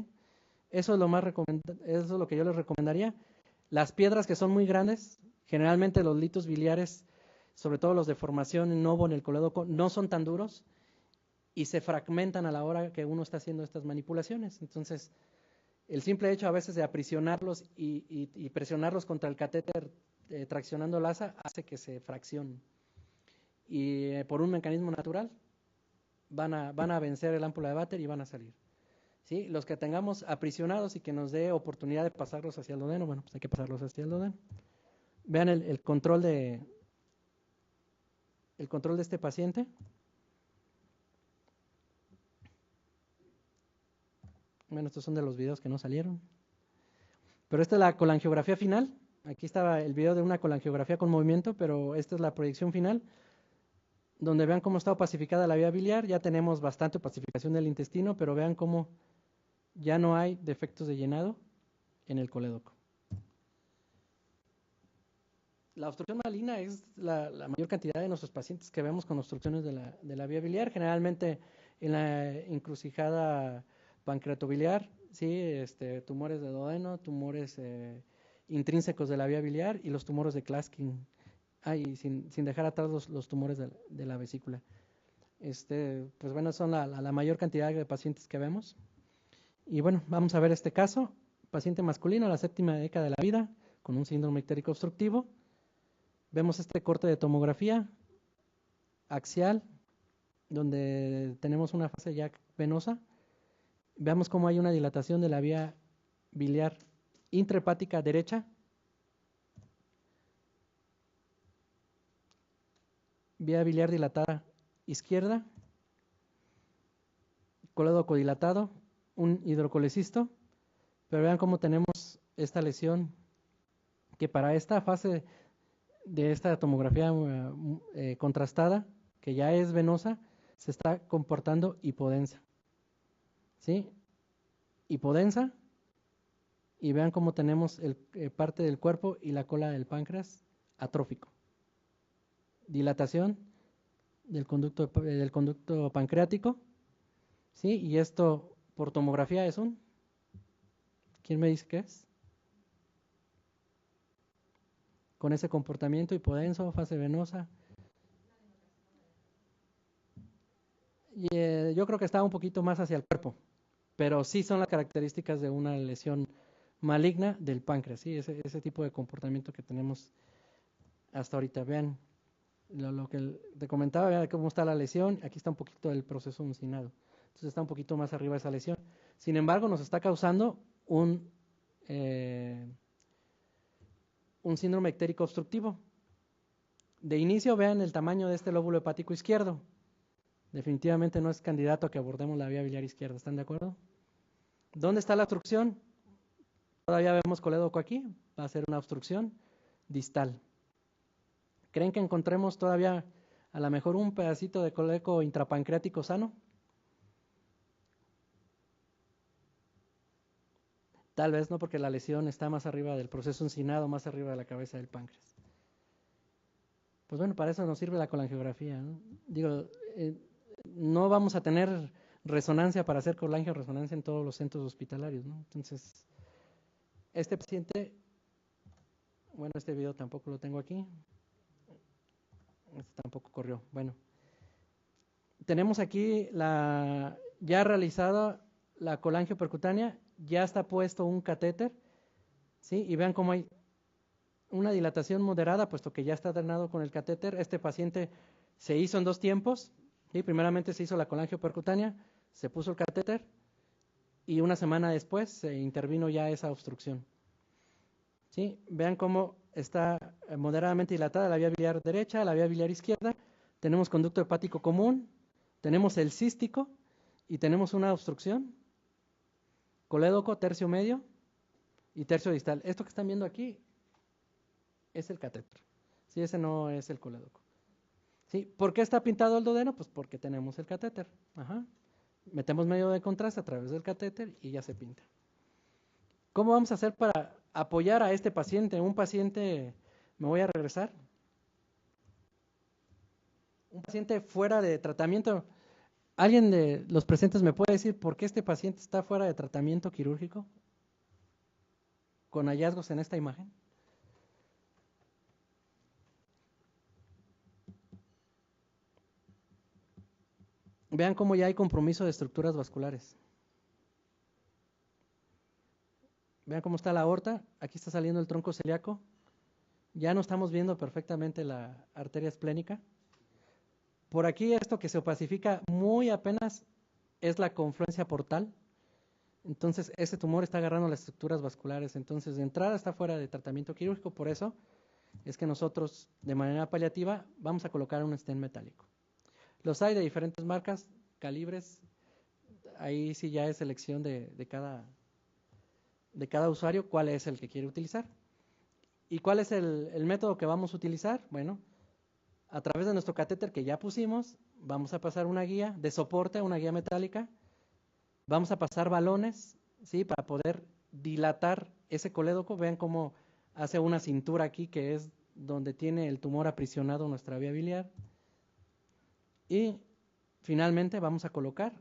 Eso es eso es lo que yo les recomendaría. Las piedras que son muy grandes, generalmente los litos biliares, sobre todo los de formación en novo en el colédoco, no son tan duros y se fragmentan a la hora que uno está haciendo estas manipulaciones. Entonces, el simple hecho a veces de aprisionarlos y presionarlos contra el catéter traccionando el asa hace que se fraccionen. Y por un mecanismo natural van a vencer el ámpula de Vater y van a salir. ¿Sí? Los que tengamos aprisionados y que nos dé oportunidad de pasarlos hacia el duodeno, bueno, pues hay que pasarlos hacia el duodeno. Vean el control de este paciente. Bueno, estos son de los videos que no salieron. Pero esta es la colangiografía final. Aquí estaba el video de una colangiografía con movimiento, pero esta es la proyección final, donde vean cómo está opacificada la vía biliar. Ya tenemos bastante opacificación del intestino, pero vean cómo ya no hay defectos de llenado en el colédoco. La obstrucción maligna es la mayor cantidad de nuestros pacientes que vemos con obstrucciones de la vía biliar, generalmente en la encrucijada pancreatobiliar, ¿sí? Tumores de duodeno, tumores intrínsecos de la vía biliar y los tumores de Claskin, y sin dejar atrás los tumores de la vesícula. Pues bueno, son la mayor cantidad de pacientes que vemos. Y bueno, vamos a ver este caso, paciente masculino, la 7ª década de la vida, con un síndrome ictérico obstructivo. Vemos este corte de tomografía axial, donde tenemos una fase ya venosa. Veamos cómo hay una dilatación de la vía biliar intrahepática derecha, vía biliar dilatada izquierda, colédoco dilatado, un hidrocolecisto, pero vean cómo tenemos esta lesión que para esta fase de esta tomografía contrastada, que ya es venosa, se está comportando hipodensa. ¿Sí? Hipodensa, y vean cómo tenemos parte del cuerpo y la cola del páncreas atrófico. Dilatación del conducto pancreático, ¿sí? Y esto por tomografía es ¿quién me dice qué es? Con ese comportamiento hipodenso, fase venosa. Y, yo creo que está un poquito más hacia el cuerpo, pero sí son las características de una lesión maligna del páncreas, ¿sí? Ese tipo de comportamiento que tenemos hasta ahorita. Vean lo que te comentaba, vean cómo está la lesión. Aquí está un poquito del proceso uncinado. Entonces está un poquito más arriba esa lesión. Sin embargo, nos está causando un síndrome ictérico obstructivo. De inicio, vean el tamaño de este lóbulo hepático izquierdo. Definitivamente no es candidato a que abordemos la vía biliar izquierda. ¿Están de acuerdo? ¿Dónde está la obstrucción? Todavía vemos colédoco aquí. Va a ser una obstrucción distal. ¿Creen que encontremos todavía a lo mejor un pedacito de colédoco intrapancreático sano? Tal vez no, porque la lesión está más arriba del proceso uncinado, más arriba de la cabeza del páncreas. Pues bueno, para eso nos sirve la colangiografía, ¿no? Digo, no vamos a tener resonancia para hacer colangioresonancia en todos los centros hospitalarios, ¿no? Entonces, este paciente, bueno, este video tampoco lo tengo aquí. Este tampoco corrió. Bueno, tenemos aquí ya realizada la colangio percutánea, ya está puesto un catéter, ¿sí? Y vean cómo hay una dilatación moderada, puesto que ya está drenado con el catéter. Este paciente se hizo en 2 tiempos, ¿sí? Primeramente se hizo la colangio percutánea, se puso el catéter y una semana después se intervino ya esa obstrucción, ¿sí? Vean cómo está moderadamente dilatada la vía biliar derecha, la vía biliar izquierda. Tenemos conducto hepático común, tenemos el cístico y tenemos una obstrucción, colédoco, tercio medio y tercio distal. Esto que están viendo aquí es el catéter, ¿sí? Ese no es el colédoco, ¿sí? ¿Por qué está pintado el duodeno? Pues porque tenemos el catéter. Ajá. Metemos medio de contraste a través del catéter y ya se pinta. ¿Cómo vamos a hacer para apoyar a este paciente? Un paciente, me voy a regresar, un paciente fuera de tratamiento. ¿Alguien de los presentes me puede decir por qué este paciente está fuera de tratamiento quirúrgico con hallazgos en esta imagen? Vean cómo ya hay compromiso de estructuras vasculares. Vean cómo está la aorta, aquí está saliendo el tronco celíaco. Ya no estamos viendo perfectamente la arteria esplénica. Por aquí esto que se opacifica muy apenas es la confluencia portal. Entonces ese tumor está agarrando las estructuras vasculares. Entonces de entrada está fuera de tratamiento quirúrgico. Por eso es que nosotros de manera paliativa vamos a colocar un stent metálico. Los hay de diferentes marcas, calibres. Ahí sí ya es elección de cada usuario cuál es el que quiere utilizar. ¿Y cuál es el método que vamos a utilizar? Bueno, a través de nuestro catéter que ya pusimos, vamos a pasar una guía de soporte, una guía metálica. Vamos a pasar balones, ¿sí? Para poder dilatar ese colédoco. Vean cómo hace una cintura aquí, que es donde tiene el tumor aprisionado nuestra vía biliar. Y finalmente vamos a colocar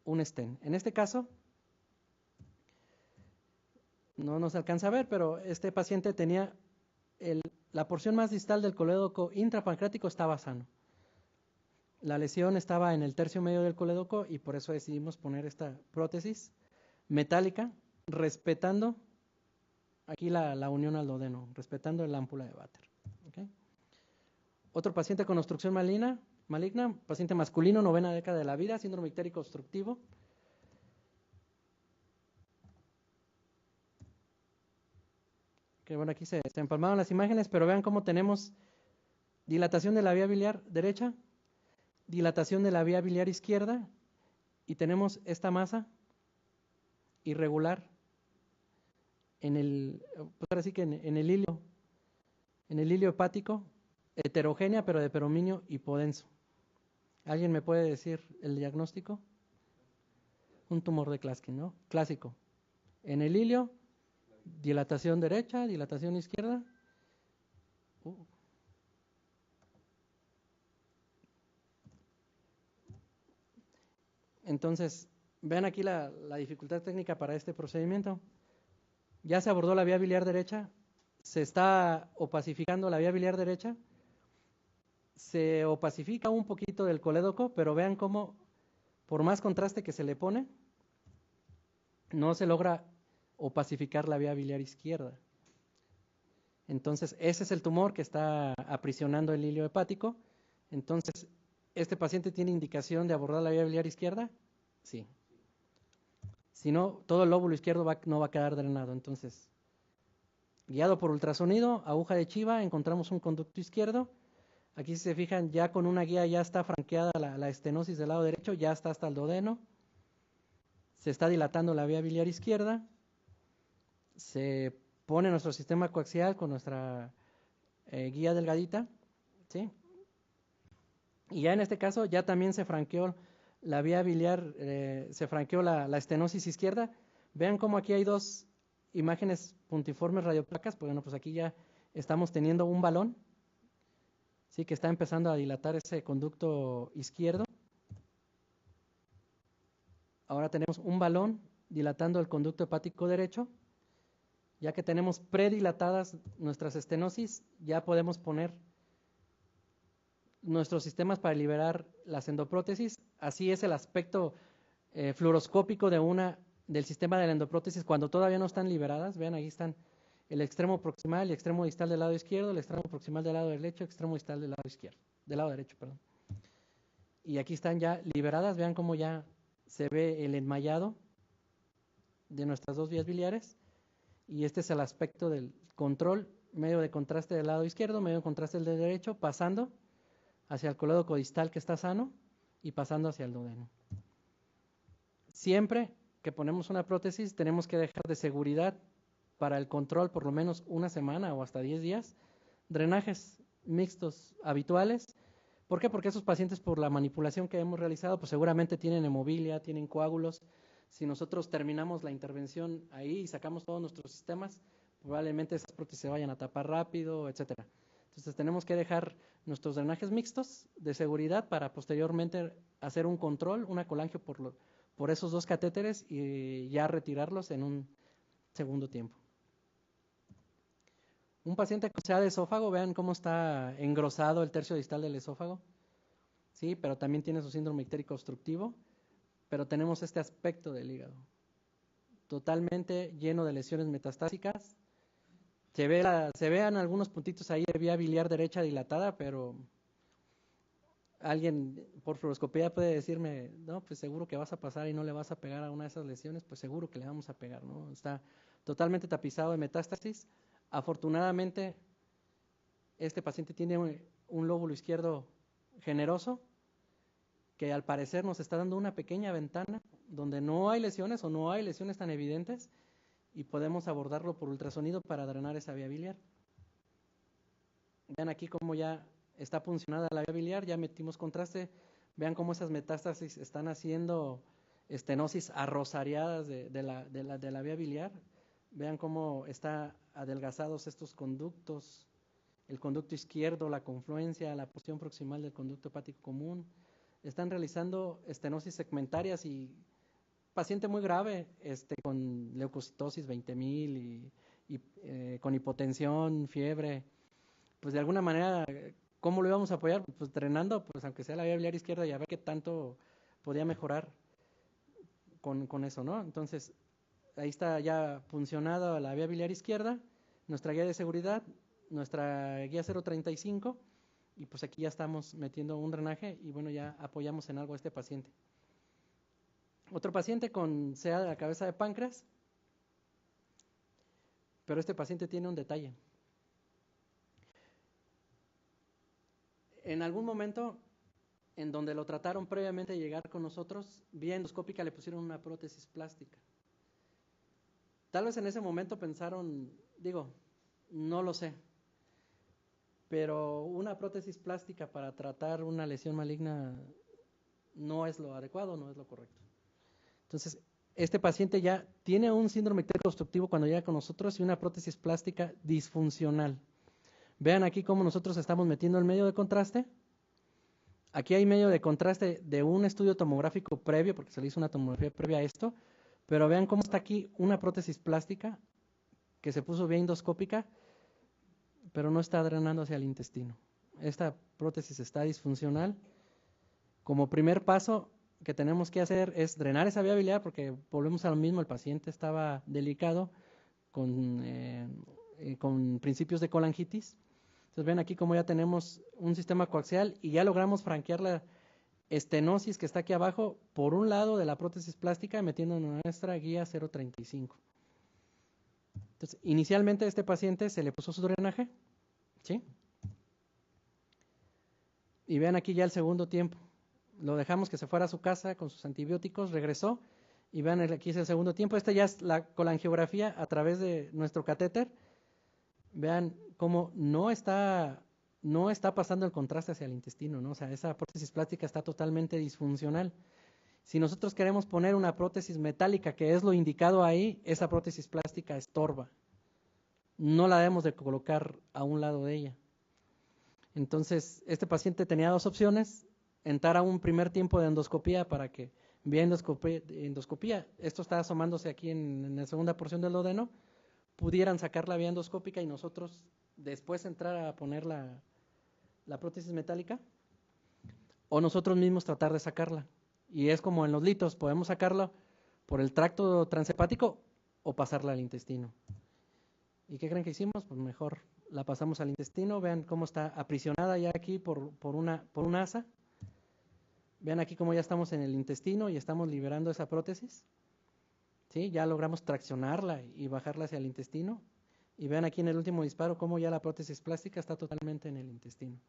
un stent. En este caso, no nos alcanza a ver, pero este paciente tenía la porción más distal del colédoco intrapancreático estaba sano. La lesión estaba en el tercio medio del colédoco y por eso decidimos poner esta prótesis metálica, respetando aquí la unión al duodeno, respetando el ámpula de Vater. ¿Okay? Otro paciente con obstrucción maligna, paciente masculino, 9ª década de la vida, síndrome ictérico obstructivo. Que bueno, aquí se empalmaron las imágenes, pero vean cómo tenemos dilatación de la vía biliar derecha, dilatación de la vía biliar izquierda y tenemos esta masa irregular en el, pues ahora sí que en el hilio hepático, heterogénea pero de perominio hipodenso. ¿Alguien me puede decir el diagnóstico? Un tumor de Klatskin, ¿no? Clásico. En el hilio, dilatación derecha, dilatación izquierda. Entonces, vean aquí la dificultad técnica para este procedimiento. Ya se abordó la vía biliar derecha, se está opacificando la vía biliar derecha, se opacifica un poquito del colédoco, pero vean cómo, por más contraste que se le pone, no se logra opacificar la vía biliar izquierda. Entonces, ese es el tumor que está aprisionando el hilio hepático. Entonces, este paciente tiene indicación de abordar la vía biliar izquierda. Sí. Si no, todo el lóbulo izquierdo no va a quedar drenado. Entonces, guiado por ultrasonido, aguja de chiva, encontramos un conducto izquierdo. Aquí si se fijan, ya con una guía ya está franqueada la estenosis del lado derecho, ya está hasta el duodeno. Se está dilatando la vía biliar izquierda. Se pone nuestro sistema coaxial con nuestra guía delgadita, ¿sí? Y ya en este caso ya también se franqueó la vía biliar, se franqueó la estenosis izquierda. Vean cómo aquí hay dos imágenes puntiformes radioplacas. Bueno, pues aquí ya estamos teniendo un balón, sí, que está empezando a dilatar ese conducto izquierdo. Ahora tenemos un balón dilatando el conducto hepático derecho. Ya que tenemos predilatadas nuestras estenosis, ya podemos poner nuestros sistemas para liberar las endoprótesis. Así es el aspecto fluoroscópico del sistema de la endoprótesis cuando todavía no están liberadas. Vean, ahí están el extremo proximal y el extremo distal del lado izquierdo, el extremo proximal del lado derecho, el extremo distal del lado izquierdo, del lado derecho, perdón. Y aquí están ya liberadas. Vean cómo ya se ve el enmayado de nuestras dos vías biliares. Y este es el aspecto del control, medio de contraste del lado izquierdo, medio de contraste del derecho, pasando hacia el colédoco distal que está sano y pasando hacia el duodeno. Siempre que ponemos una prótesis tenemos que dejar de seguridad para el control por lo menos una semana o hasta 10 días, drenajes mixtos habituales. ¿Por qué? Porque esos pacientes, por la manipulación que hemos realizado, pues seguramente tienen hemofilia, tienen coágulos. Si nosotros terminamos la intervención ahí y sacamos todos nuestros sistemas, probablemente esas prótesis se vayan a tapar rápido, etcétera. Entonces tenemos que dejar nuestros drenajes mixtos de seguridad para posteriormente hacer un control, una colangio por esos dos catéteres y ya retirarlos en un segundo tiempo. Un paciente con CA de esófago, vean cómo está engrosado el tercio distal del esófago, sí, pero también tiene su síndrome ictérico obstructivo, pero tenemos este aspecto del hígado, totalmente lleno de lesiones metastásicas. Se vean algunos puntitos ahí de vía biliar derecha dilatada, pero alguien por fluoroscopía puede decirme, no, pues seguro que vas a pasar y no le vas a pegar a una de esas lesiones, pues seguro que le vamos a pegar, ¿no? Está totalmente tapizado de metástasis. Afortunadamente, este paciente tiene un lóbulo izquierdo generoso, que al parecer nos está dando una pequeña ventana donde no hay lesiones o no hay lesiones tan evidentes y podemos abordarlo por ultrasonido para drenar esa vía biliar. Vean aquí cómo ya está funcionada la vía biliar, ya metimos contraste. Vean cómo esas metástasis están haciendo estenosis arrosariadas de la vía biliar. Vean cómo están adelgazados estos conductos, el conducto izquierdo, la confluencia, la porción proximal del conducto hepático común. Están realizando estenosis segmentarias y paciente muy grave, con leucocitosis 20,000 y con hipotensión, fiebre. Pues de alguna manera, ¿cómo lo íbamos a apoyar? Pues drenando, pues aunque sea la vía biliar izquierda y a ver qué tanto podía mejorar con eso, ¿no? Entonces, ahí está ya funcionada la vía biliar izquierda, nuestra guía de seguridad, nuestra guía 035, y pues aquí ya estamos metiendo un drenaje y bueno, ya apoyamos en algo a este paciente. Otro paciente con CA de la cabeza de páncreas, pero este paciente tiene un detalle. En algún momento en donde lo trataron previamente de llegar con nosotros, vía endoscópica le pusieron una prótesis plástica. Tal vez en ese momento pensaron, no lo sé, pero una prótesis plástica para tratar una lesión maligna no es lo adecuado, no es lo correcto. Entonces, este paciente ya tiene un síndrome ictérico obstructivo cuando llega con nosotros y una prótesis plástica disfuncional. Vean aquí cómo nosotros estamos metiendo el medio de contraste. Aquí hay medio de contraste de un estudio tomográfico previo, porque se le hizo una tomografía previa a esto, pero vean cómo está aquí una prótesis plástica que se puso vía endoscópica, pero no está drenando hacia el intestino. Esta prótesis está disfuncional. Como primer paso que tenemos que hacer es drenar esa vía biliar, porque volvemos a lo mismo, el paciente estaba delicado con principios de colangitis. Entonces ven aquí como ya tenemos un sistema coaxial y ya logramos franquear estenosis que está aquí abajo por un lado de la prótesis plástica metiendo en nuestra guía 035. Entonces, inicialmente a este paciente se le puso su drenaje, ¿sí? Y vean aquí ya el segundo tiempo. Lo dejamos que se fuera a su casa con sus antibióticos, regresó, y vean aquí es el segundo tiempo. Esta ya es la colangiografía a través de nuestro catéter. Vean cómo no está pasando el contraste hacia el intestino, ¿no? O sea, esa prótesis plástica está totalmente disfuncional. Si nosotros queremos poner una prótesis metálica, que es lo indicado ahí, esa prótesis plástica estorba. No la debemos de colocar a un lado de ella. Entonces, este paciente tenía dos opciones: entrar a un primer tiempo de endoscopía para que vía endoscopía, esto está asomándose aquí en la segunda porción del duodeno, pudieran sacar la vía endoscópica y nosotros después entrar a poner la prótesis metálica, o nosotros mismos tratar de sacarla. Y es como en los litos, podemos sacarlo por el tracto transhepático o pasarla al intestino. ¿Y qué creen que hicimos? Pues mejor la pasamos al intestino. Vean cómo está aprisionada ya aquí por un asa. Vean aquí cómo ya estamos en el intestino y estamos liberando esa prótesis. ¿Sí? Ya logramos traccionarla y bajarla hacia el intestino. Y vean aquí en el último disparo cómo ya la prótesis plástica está totalmente en el intestino.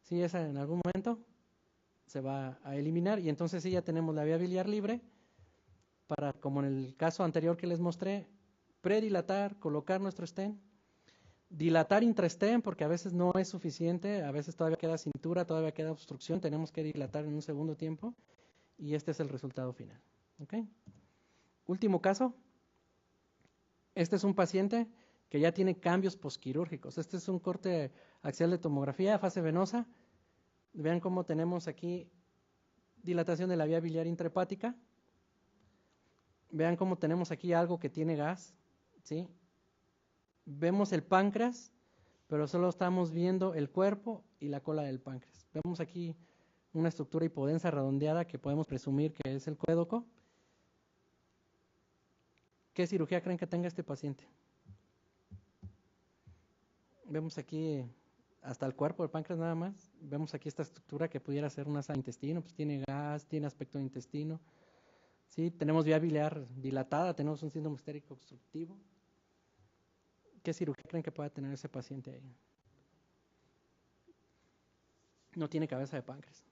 Sí, esa en algún momento se va a eliminar y entonces sí ya tenemos la vía biliar libre para, como en el caso anterior que les mostré, predilatar, colocar nuestro stent, dilatar intrastent porque a veces no es suficiente, a veces todavía queda cintura, todavía queda obstrucción, tenemos que dilatar en un segundo tiempo y este es el resultado final. ¿Okay? Último caso, este es un paciente que ya tiene cambios posquirúrgicos. Este es un corte axial de tomografía, fase venosa. Vean cómo tenemos aquí dilatación de la vía biliar intrahepática. Vean cómo tenemos aquí algo que tiene gas, ¿sí? Vemos el páncreas, pero solo estamos viendo el cuerpo y la cola del páncreas. Vemos aquí una estructura hipodensa redondeada que podemos presumir que es el colédoco. ¿Qué cirugía creen que tenga este paciente? Vemos aquí hasta el cuerpo del páncreas nada más. Vemos aquí esta estructura que pudiera ser una asa de intestino, pues tiene gas, tiene aspecto de intestino. Sí, tenemos vía biliar dilatada, tenemos un síndrome histérico obstructivo. ¿Qué cirugía creen que pueda tener ese paciente ahí? No tiene cabeza de páncreas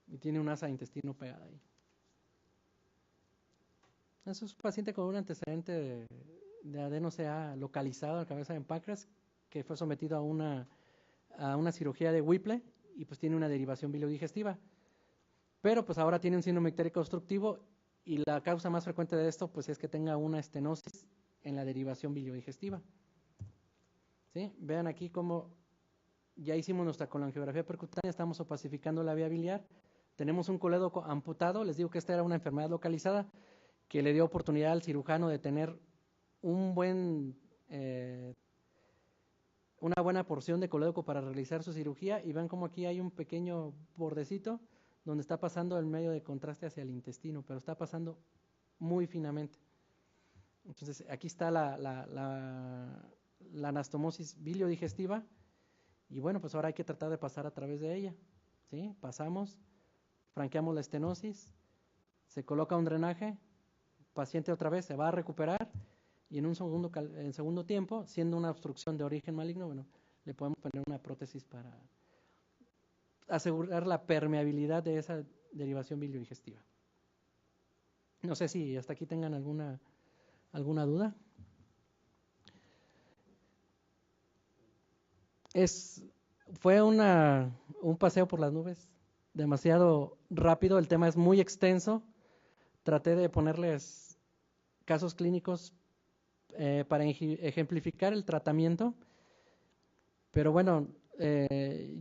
y tiene una asa de intestino pegada ahí. Eso es un paciente con un antecedente de adeno CA localizado en la cabeza de páncreas que fue sometido a una cirugía de Whipple y pues tiene una derivación biliodigestiva. Pero pues ahora tiene un síndrome ictérico obstructivo y la causa más frecuente de esto pues es que tenga una estenosis en la derivación biliodigestiva. ¿Sí? Vean aquí cómo ya hicimos nuestra colangiografía percutánea, estamos opacificando la vía biliar, tenemos un colédoco amputado, les digo que esta era una enfermedad localizada que le dio oportunidad al cirujano de tener una buena porción de colédoco para realizar su cirugía y vean cómo aquí hay un pequeño bordecito donde está pasando el medio de contraste hacia el intestino, pero está pasando muy finamente. Entonces aquí está la anastomosis biliodigestiva y bueno, pues ahora hay que tratar de pasar a través de ella. ¿Sí? Pasamos, franqueamos la estenosis, se coloca un drenaje, paciente otra vez se va a recuperar y en segundo tiempo, siendo una obstrucción de origen maligno, bueno, le podemos poner una prótesis para asegurar la permeabilidad de esa derivación biliodigestiva. No sé si hasta aquí tengan alguna duda. Fue un paseo por las nubes demasiado rápido, el tema es muy extenso. Traté de ponerles casos clínicos para ejemplificar el tratamiento, pero bueno,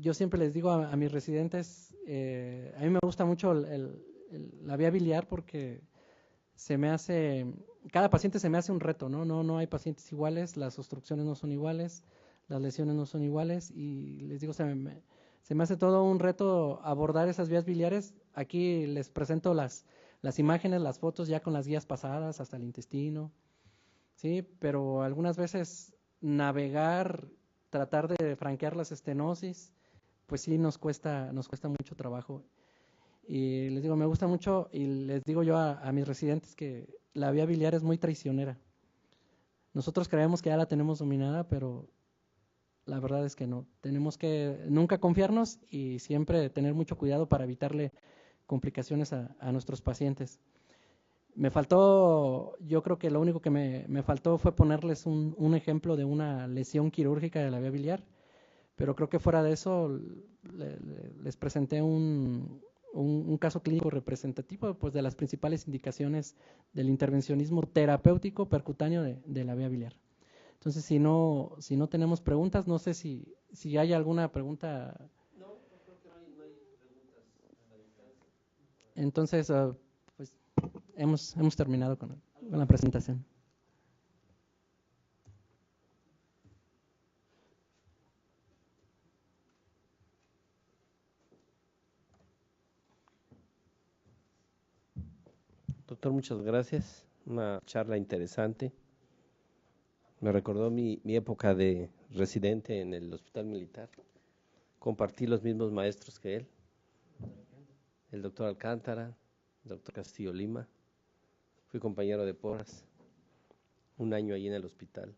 yo siempre les digo a mis residentes, a mí me gusta mucho la vía biliar porque cada paciente se me hace un reto, ¿no? No hay pacientes iguales, las obstrucciones no son iguales, las lesiones no son iguales y les digo, se me hace todo un reto abordar esas vías biliares. Aquí les presento las imágenes, las fotos ya con las guías pasadas hasta el intestino, ¿sí? Pero algunas veces navegar, tratar de franquear las estenosis, pues sí nos cuesta mucho trabajo. Y les digo, me gusta mucho y les digo yo a mis residentes que la vía biliar es muy traicionera. Nosotros creemos que ya la tenemos dominada, pero la verdad es que no. Tenemos que nunca confiarnos y siempre tener mucho cuidado para evitarle complicaciones a nuestros pacientes. Me faltó, yo creo que lo único que me faltó fue ponerles un ejemplo de una lesión quirúrgica de la vía biliar, pero creo que fuera de eso les presenté un caso clínico representativo pues, de las principales indicaciones del intervencionismo terapéutico percutáneo de la vía biliar. Entonces, si no tenemos preguntas, no sé si hay alguna pregunta. No, creo que no hay preguntas a la distancia. Entonces, pues hemos terminado con la presentación. Doctor, muchas gracias. Una charla interesante. Me recordó mi época de residente en el Hospital Militar. Compartí los mismos maestros que él, el doctor Alcántara, el doctor Castillo Lima. Fui compañero de Porras, un año allí en el hospital.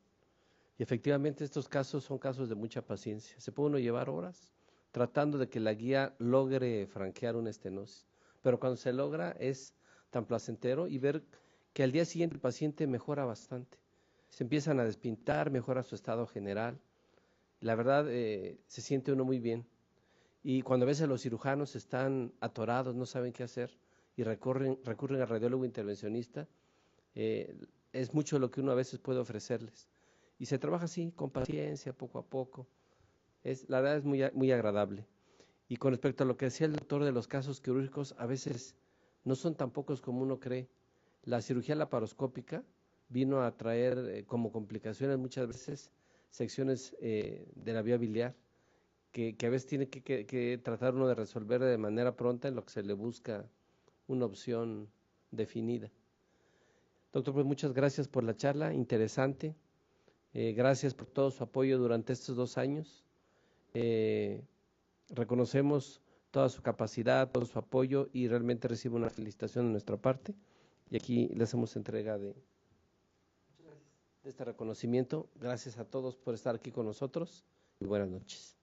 Y efectivamente estos casos son casos de mucha paciencia. Se puede uno llevar horas tratando de que la guía logre franquear una estenosis. Pero cuando se logra es tan placentero y ver que al día siguiente el paciente mejora bastante. Se empiezan a despintar, mejora su estado general. La verdad se siente uno muy bien. Y cuando a veces los cirujanos están atorados, no saben qué hacer y recurren al radiólogo intervencionista, es mucho lo que uno a veces puede ofrecerles. Y se trabaja así, con paciencia, poco a poco. La verdad es muy agradable. Y con respecto a lo que decía el doctor de los casos quirúrgicos, a veces no son tan pocos como uno cree. La cirugía laparoscópica vino a traer como complicaciones muchas veces secciones de la vía biliar, que a veces tiene que tratar uno de resolver de manera pronta en lo que se le busca una opción definida. Doctor, pues muchas gracias por la charla, interesante. Gracias por todo su apoyo durante estos 2 años. Reconocemos toda su capacidad, todo su apoyo y realmente recibe una felicitación de nuestra parte. Y aquí le hacemos entrega de este reconocimiento. Gracias a todos por estar aquí con nosotros y buenas noches.